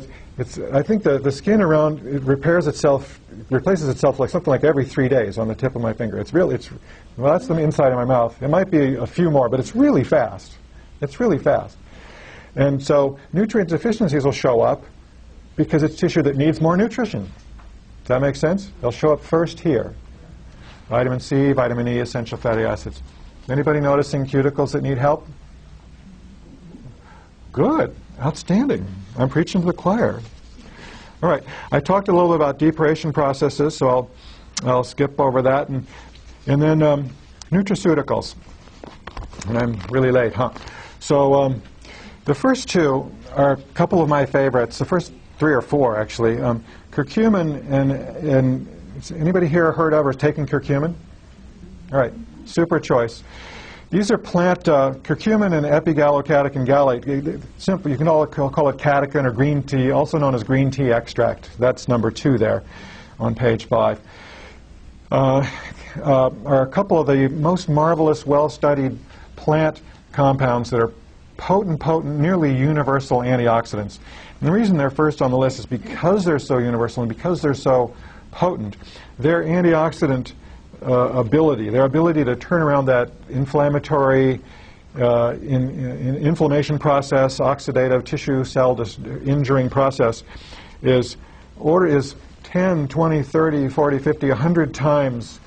I think the skin around it replaces itself like something like every 3 days on the tip of my finger. Well, that's the inside of my mouth. It might be a few more, but it's really fast. It's really fast. And so nutrient deficiencies will show up because it's tissue that needs more nutrition. Does that make sense? They'll show up first here. Vitamin C, vitamin E, essential fatty acids. Anybody noticing cuticles that need help? Good. Outstanding. I'm preaching to the choir. All right. I talked a little bit about depuration processes, so I'll skip over that. And then nutraceuticals. And I'm really late, huh? So the first two are a couple of my favorites. The first 3 or 4, actually. Curcumin and anybody here heard of or taken curcumin? All right. Super choice. These are plant curcumin and epigallocatechin gallate. Simple, you can call it catechin or green tea, also known as green tea extract. That's number 2 there on page 5. Are a couple of the most marvelous, well-studied plant compounds that are potent, nearly universal antioxidants. And the reason they're first on the list is because they're so universal and because they're so potent. Their antioxidant ability, their ability to turn around that inflammatory inflammation process, oxidative tissue cell injuring process, is 10, 20, 30, 40, 50, 100 times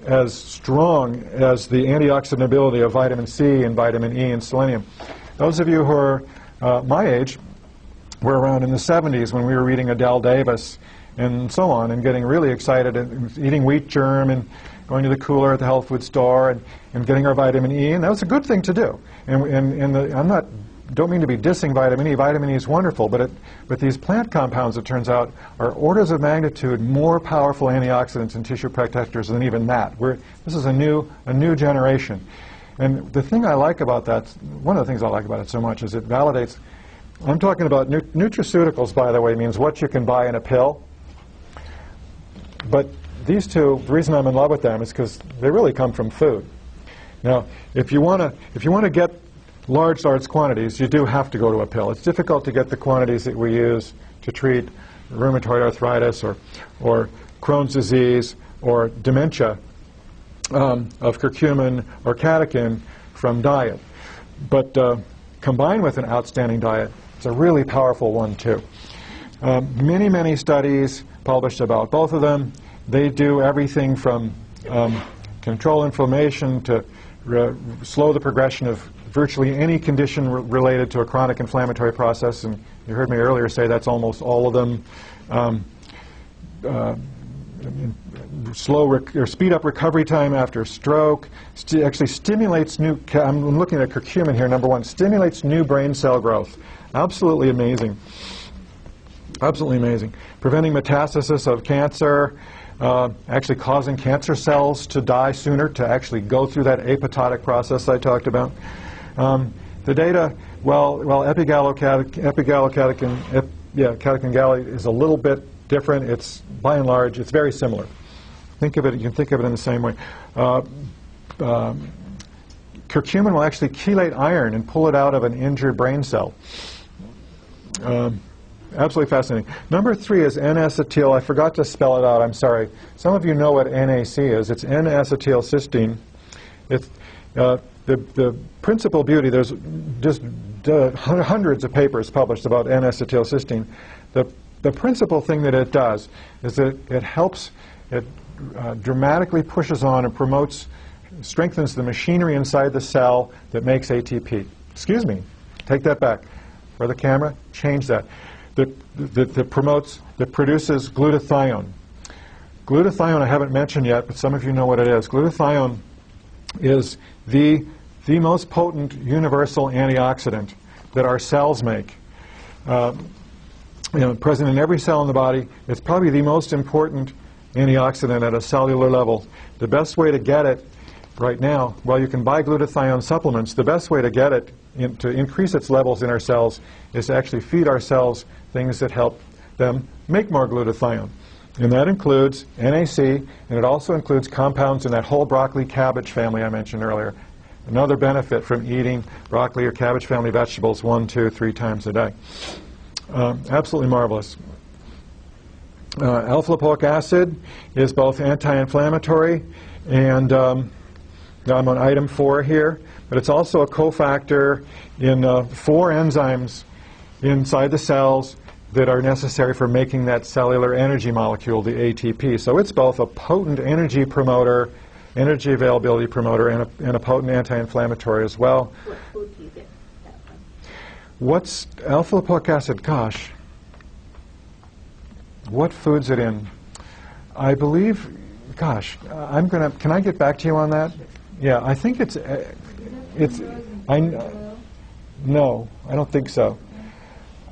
as strong as the antioxidant ability of vitamin C and vitamin E and selenium. Those of you who are my age were around in the 70s when we were reading Adele Davis and so on, and getting really excited and eating wheat germ and going to the cooler at the health food store and getting our vitamin E, and that was a good thing to do. Don't mean to be dissing vitamin E. Vitamin E is wonderful, but these plant compounds, it turns out, are orders of magnitude more powerful antioxidants and tissue protectors than even that. This is a new generation. And the thing I like about that, one of the things I like about it so much is it validates. I'm talking about nutraceuticals, by the way, means what you can buy in a pill. But these two, the reason I'm in love with them is because they really come from food. Now, if you want to get large quantities, you do have to go to a pill. It's difficult to get the quantities that we use to treat rheumatoid arthritis or Crohn's disease or dementia of curcumin or catechin from diet. But combined with an outstanding diet, it's a really powerful one too. Many studies published about both of them. They do everything from control inflammation to slow the progression of virtually any condition related to a chronic inflammatory process. And you heard me earlier say that's almost all of them. Speed up recovery time after stroke. Actually stimulates I'm looking at curcumin here, number 1. Stimulates new brain cell growth. Absolutely amazing. Absolutely amazing. Preventing metastasis of cancer. Actually causing cancer cells to die sooner, to actually go through that apoptotic process I talked about. The data, epigallocatechin gallate is a little bit different. It's, by and large, it's very similar. You can think of it in the same way. Curcumin will actually chelate iron and pull it out of an injured brain cell. Absolutely fascinating. Number 3 is N-acetyl. I forgot to spell it out. I'm sorry. Some of you know what NAC is. It's N-acetylcysteine. It's the principal beauty. There's just hundreds of papers published about N-acetylcysteine. The principal thing that it does is that it dramatically pushes on and strengthens the machinery inside the cell that makes ATP. Excuse me. Take that back. For the camera, change that. That produces glutathione. Glutathione I haven't mentioned yet, but some of you know what it is. Glutathione is the most potent universal antioxidant that our cells make. Present in every cell in the body. It's probably the most important antioxidant at a cellular level. The best way to get it right now, you can buy glutathione supplements. The best way to get it, to increase its levels in our cells, is to actually feed our cells things that help them make more glutathione. And that includes NAC, and it also includes compounds in that whole broccoli cabbage family I mentioned earlier. Another benefit from eating broccoli or cabbage family vegetables 1, 2, 3 times a day. Absolutely marvelous. Alpha-lipoic acid is both anti-inflammatory and I'm on item 4 here, but it's also a cofactor in 4 enzymes inside the cells that are necessary for making that cellular energy molecule, the ATP. So it's both a potent energy promoter, energy availability promoter, and a potent anti-inflammatory as well. What food do you get that from? What's alpha-lipoic acid? Gosh, what food's it in? I believe, gosh, can I get back to you on that? Yeah, I think no, I don't think so.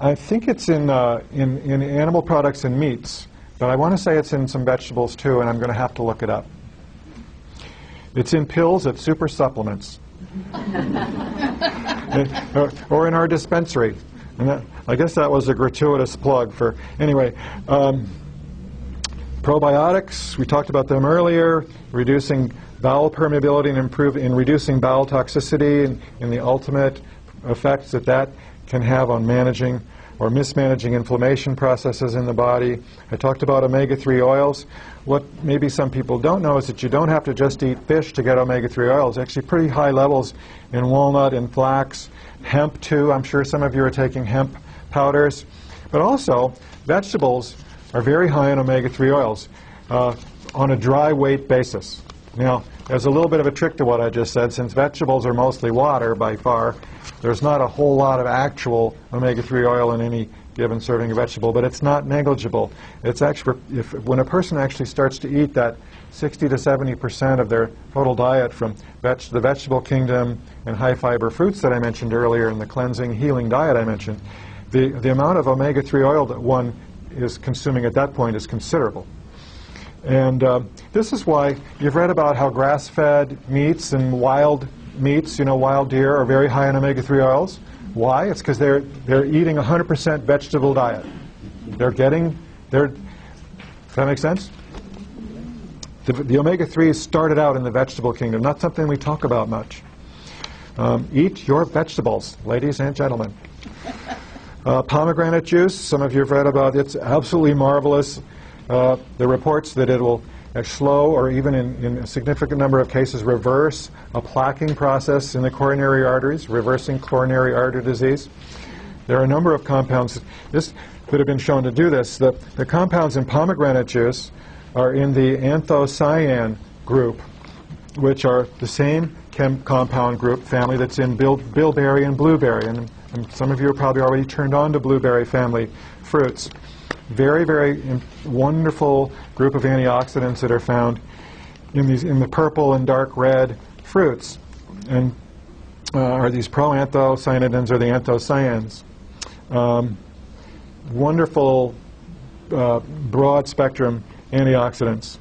I think it's in animal products and meats, but I want to say it's in some vegetables too, and I'm going to have to look it up. It's in pills at super supplements. or in our dispensary. And I guess that was a gratuitous plug for, anyway. Probiotics, we talked about them earlier, reducing bowel permeability and reducing bowel toxicity and the ultimate effects that can have on managing or mismanaging inflammation processes in the body. I talked about omega-3 oils. What maybe some people don't know is that you don't have to just eat fish to get omega-3 oils. Actually pretty high levels in walnut and flax, hemp too. I'm sure some of you are taking hemp powders. But also, vegetables are very high in omega-3 oils on a dry weight basis. Now, there's a little bit of a trick to what I just said. Since vegetables are mostly water by far, there's not a whole lot of actual omega-3 oil in any given serving of vegetable, but it's not negligible. It's actually, when a person actually starts to eat that 60 to 70% of their total diet from the vegetable kingdom and high fiber fruits that I mentioned earlier and the cleansing, healing diet I mentioned, the amount of omega-3 oil that one is consuming at that point is considerable. And this is why you've read about how grass-fed meats and wild meats, wild deer, are very high in omega-3 oils. Why? It's because they're eating 100% vegetable diet. Does that make sense? The omega-3s started out in the vegetable kingdom, not something we talk about much. Eat your vegetables, ladies and gentlemen. Pomegranate juice, some of you have read about it. It's absolutely marvelous. The reports that it will slow or even in a significant number of cases reverse a plaquing process in the coronary arteries, reversing coronary artery disease. There are a number of compounds that have been shown to do this. The compounds in pomegranate juice are in the anthocyan group, which are the same compound group family that's in bilberry and blueberry. And some of you are probably already turned on to blueberry family fruits. Very, very wonderful group of antioxidants that are found in the purple and dark red fruits, and are these proanthocyanidins or the anthocyans. Wonderful broad spectrum antioxidants.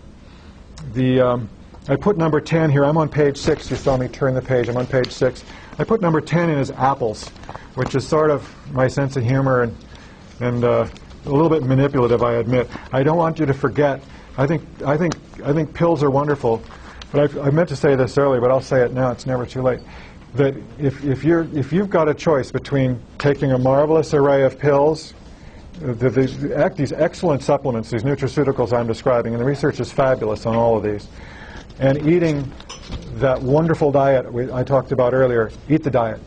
I put number 10 here. I'm on page 6. You saw me turn the page. I'm on page 6. I put number 10 in as apples, which is sort of my sense of humor and a little bit manipulative, I admit. I don't want you to forget. I think pills are wonderful, but I meant to say this earlier, but I'll say it now. It's never too late. That if you've got a choice between taking a marvelous array of pills, these excellent supplements, these nutraceuticals I'm describing, and the research is fabulous on all of these, and eating that wonderful diet I talked about earlier, eat the diet.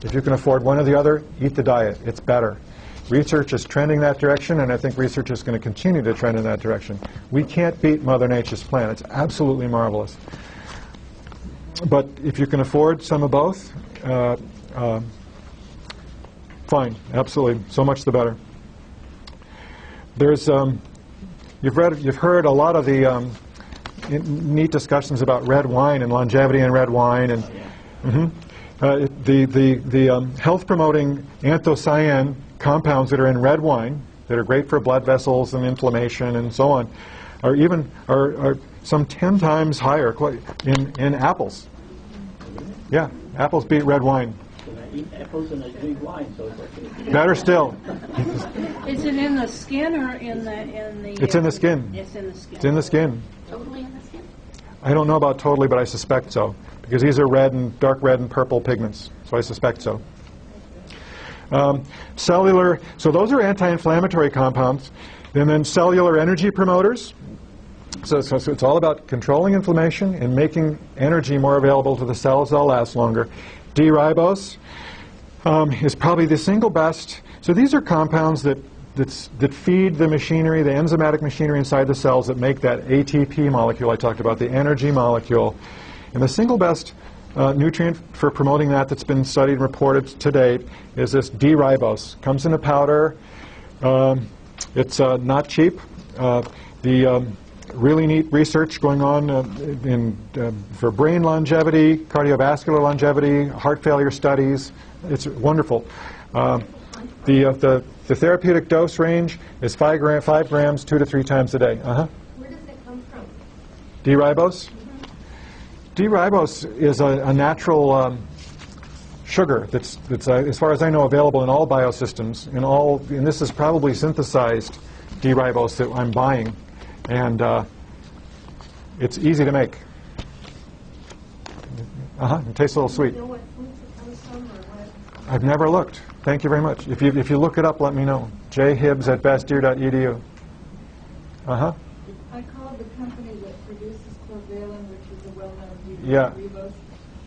If you can afford one or the other, eat the diet. It's better. Research is trending that direction, and I think research is going to continue to trend in that direction. We can't beat Mother Nature's plan. It's absolutely marvelous. But if you can afford some of both, fine, absolutely. So much the better. There's you've heard a lot of the neat discussions about red wine and longevity in red wine, and the health-promoting anthocyan compounds that are in red wine that are great for blood vessels and inflammation and so on are some 10 times higher in apples. Yeah, apples beat red wine. I eat apples and I drink wine, so it's okay. Better still. Is it in the skin or in the? It's in the skin. It's in the skin. It's in the skin. Totally in the skin? I don't know about totally, but I suspect so. because these are red and dark red and purple pigments, so I suspect so. Cellular, so those are anti-inflammatory compounds. And then cellular energy promoters. So it's all about controlling inflammation and making energy more available to the cells that'll last longer. D-ribose is probably the single best. So these are compounds that feed the machinery, the enzymatic machinery inside the cells that make that ATP molecule I talked about, the energy molecule. And the single best nutrient for promoting that's been studied and reported to date is this D-ribose. Comes in a powder. It's not cheap. The really neat research going on for brain longevity, cardiovascular longevity, heart failure studies. It's wonderful. The therapeutic dose range is 5 grams 2 to 3 times a day. Where does it come from? D-ribose? D-ribose is a natural sugar that's as far as I know, available in all biosystems. And this is probably synthesized D-ribose that I'm buying. And it's easy to make. It tastes a little sweet. Do you know what foods it comes from or what? I've never looked. Thank you very much. If you look it up, let me know. jhibbs@bastyr.edu. I called the company that produces Corvalin, which is a well-known beauty ribose,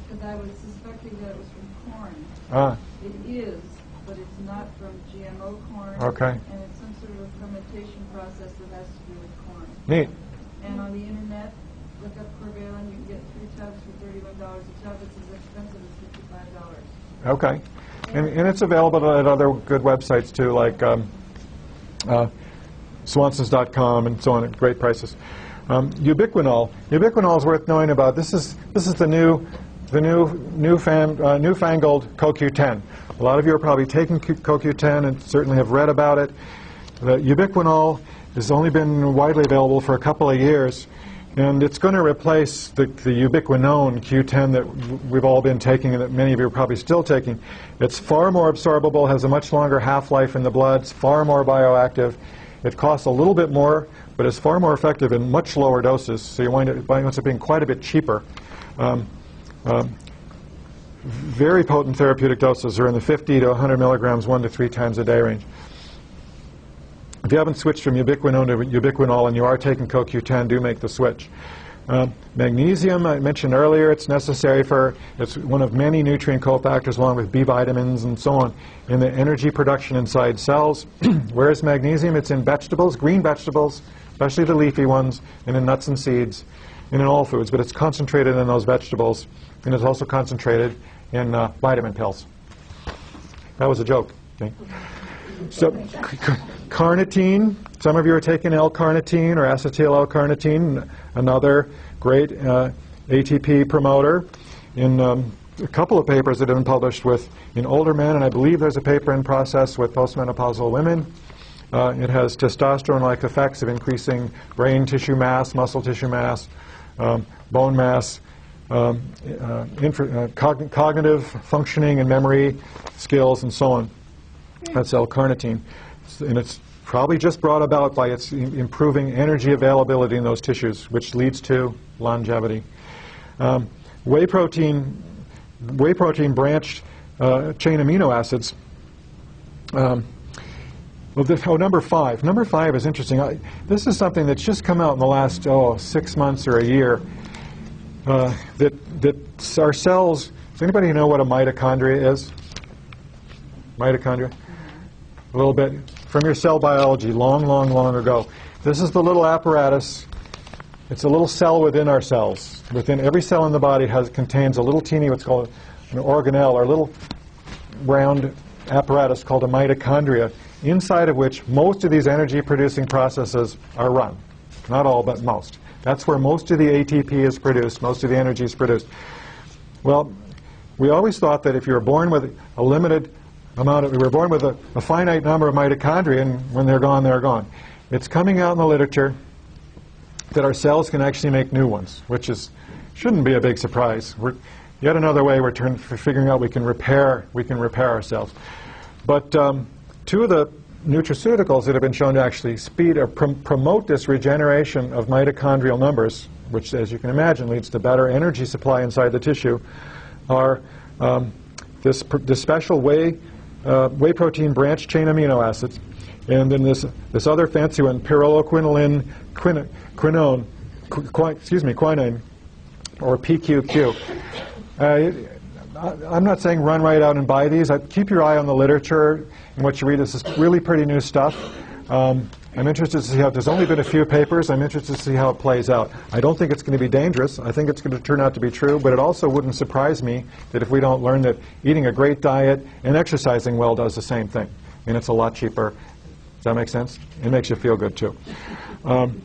because I was suspecting that it was from corn. It is, but it's not from GMO corn. Okay. And it's some sort of a fermentation process that has to do with corn. Neat. And on the internet, look up Corvalin. You can get 3 tubs for $31 a tub. It's as expensive as $55. Okay. And it's available at other good websites too, like Swansons.com and so on at great prices. Ubiquinol. Ubiquinol is worth knowing about. This is the newfangled CoQ10. A lot of you are probably taking CoQ10 and certainly have read about it. The Ubiquinol has only been widely available for a couple of years, and it's going to replace the ubiquinone Q10 that we've all been taking and that many of you are probably still taking. It's far more absorbable, has a much longer half-life in the blood, it's far more bioactive. It costs a little bit more, but it's far more effective in much lower doses, so you wind up being quite a bit cheaper. Very potent therapeutic doses are in the 50 to 100 milligrams 1 to 3 times a day range. If you haven't switched from ubiquinone to ubiquinol and you are taking CoQ10, do make the switch. Magnesium, I mentioned earlier, it's necessary it's one of many nutrient cofactors along with B vitamins and so on in the energy production inside cells. Where is magnesium? It's in vegetables, green vegetables, especially the leafy ones, and in nuts and seeds, and in all foods, but it's concentrated in those vegetables, and it's also concentrated in vitamin pills. That was a joke. Okay. So, carnitine. Some of you are taking L-carnitine or acetyl L-carnitine, another great ATP promoter. In a couple of papers that have been published in older men, and I believe there's a paper in process with postmenopausal women. It has testosterone-like effects of increasing brain tissue mass, muscle tissue mass, bone mass, cognitive functioning and memory skills, and so on. That's L-carnitine. And it's probably just brought about by its improving energy availability in those tissues, which leads to longevity. Whey protein branched chain amino acids. Number 5. Number 5 is interesting. This is something that's just come out in the last 6 months or a year. That our cells. Does anybody know what a mitochondria is? Mitochondria? A little bit from your cell biology, long ago. This is the little apparatus. It's a little cell within our cells. Within every cell in the body contains a little teeny, what's called an organelle, or a little round apparatus called a mitochondria, inside of which most of these energy-producing processes are run. Not all, but most. That's where most of the ATP is produced, most of the energy is produced. Well, we always thought that if you were born with a limited amount we were born with a finite number of mitochondria, and when they're gone, they're gone. It's coming out in the literature that our cells can actually make new ones, which shouldn't be a big surprise. Yet another way we're figuring out we can repair ourselves. But two of the nutraceuticals that have been shown to actually speed or promote this regeneration of mitochondrial numbers, which, as you can imagine, leads to better energy supply inside the tissue, are this special whey protein branch chain amino acids, and then this other fancy one, pyrroloquinoline quinone, or PQQ. I'm not saying run right out and buy these. Keep your eye on the literature and what you read. This is really pretty new stuff. I'm interested to see how, there's only been a few papers. I'm interested to see how it plays out. I don't think it's going to be dangerous. I think it's going to turn out to be true, but it also wouldn't surprise me that if we don't learn that eating a great diet and exercising well does the same thing. And it's a lot cheaper. Does that make sense? It makes you feel good, too. And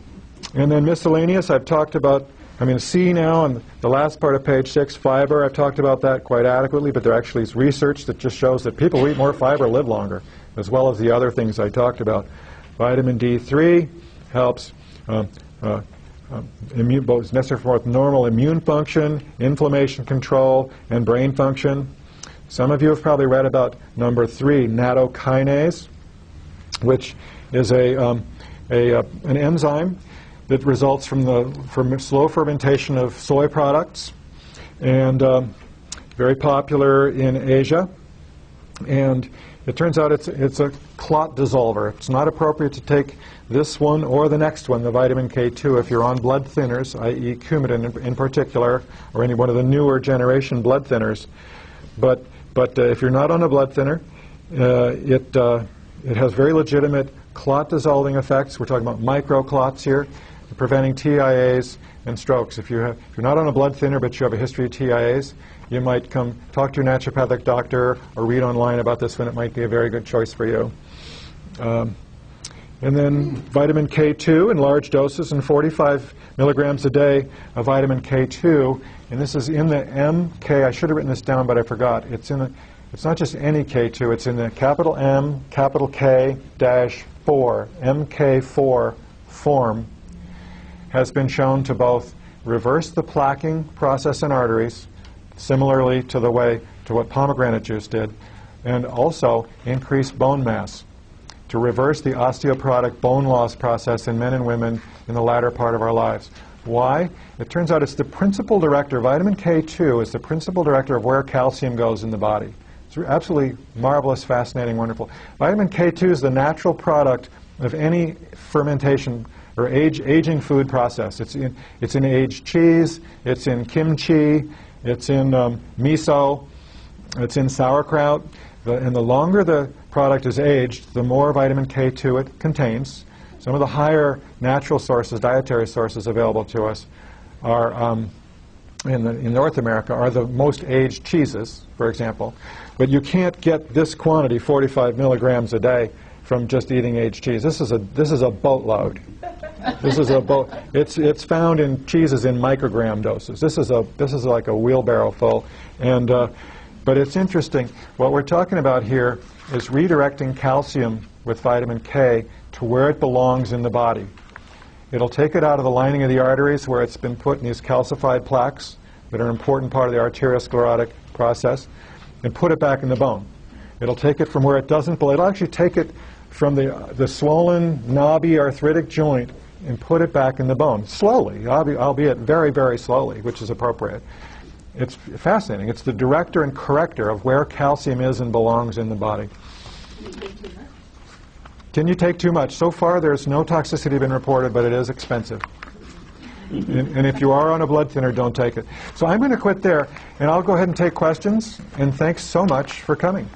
then miscellaneous, I've talked about. I'm going to see now on the last part of page 6, fiber. I've talked about that quite adequately, but there actually is research that just shows that people who eat more fiber live longer, as well as the other things I talked about. Vitamin D3 helps both necessary for normal immune function, inflammation control, and brain function. Some of you have probably read about number 3, nattokinase, which is an enzyme that results from slow fermentation of soy products, and very popular in Asia. And it turns out it's a clot dissolver. It's not appropriate to take this one or the next one, the vitamin K2, if you're on blood thinners, i.e. Coumadin in particular, or any one of the newer generation blood thinners. But if you're not on a blood thinner, it has very legitimate clot dissolving effects. We're talking about microclots here, preventing TIAs and strokes. If you're not on a blood thinner but you have a history of TIAs, you might come talk to your naturopathic doctor or read online about this one. It might be a very good choice for you. And then vitamin K2 in large doses, and 45 milligrams a day of vitamin K2. And this is in the MK. I should have written this down, but I forgot. It's not just any K2. It's in the capital M, capital K, dash 4, MK4 form. Has been shown to both reverse the plaquing process in arteries, similarly to what pomegranate juice did, and also increase bone mass, to reverse the osteoporotic bone loss process in men and women in the latter part of our lives. Why? It turns out it's the principal director. Vitamin K2 is the principal director of where calcium goes in the body. It's absolutely marvelous, fascinating, wonderful. Vitamin K2 is the natural product of any fermentation or aging food process. It's in aged cheese, it's in kimchi, it's in miso, it's in sauerkraut. And the longer the product is aged, the more vitamin K2 it contains. Some of the higher natural sources, dietary sources available to us are in North America are the most aged cheeses, for example. But you can't get this quantity, 45 milligrams a day, from just eating aged cheese. This is a boatload. This is a boat. It's found in cheeses in microgram doses. This is like a wheelbarrow full. And but it's interesting. What we're talking about here is redirecting calcium with vitamin K to where it belongs in the body. It'll take it out of the lining of the arteries where it's been put in these calcified plaques that are an important part of the arteriosclerotic process, and put it back in the bone. It'll take it from where it doesn't belong. It'll actually take it from the swollen, knobby, arthritic joint and put it back in the bone, slowly, albeit very, very slowly, which is appropriate. It's fascinating. It's the director and corrector of where calcium is and belongs in the body. Can you take too much? So far, there's no toxicity been reported, but it is expensive. And if you are on a blood thinner, don't take it. So I'm going to quit there, and I'll go ahead and take questions. And thanks so much for coming.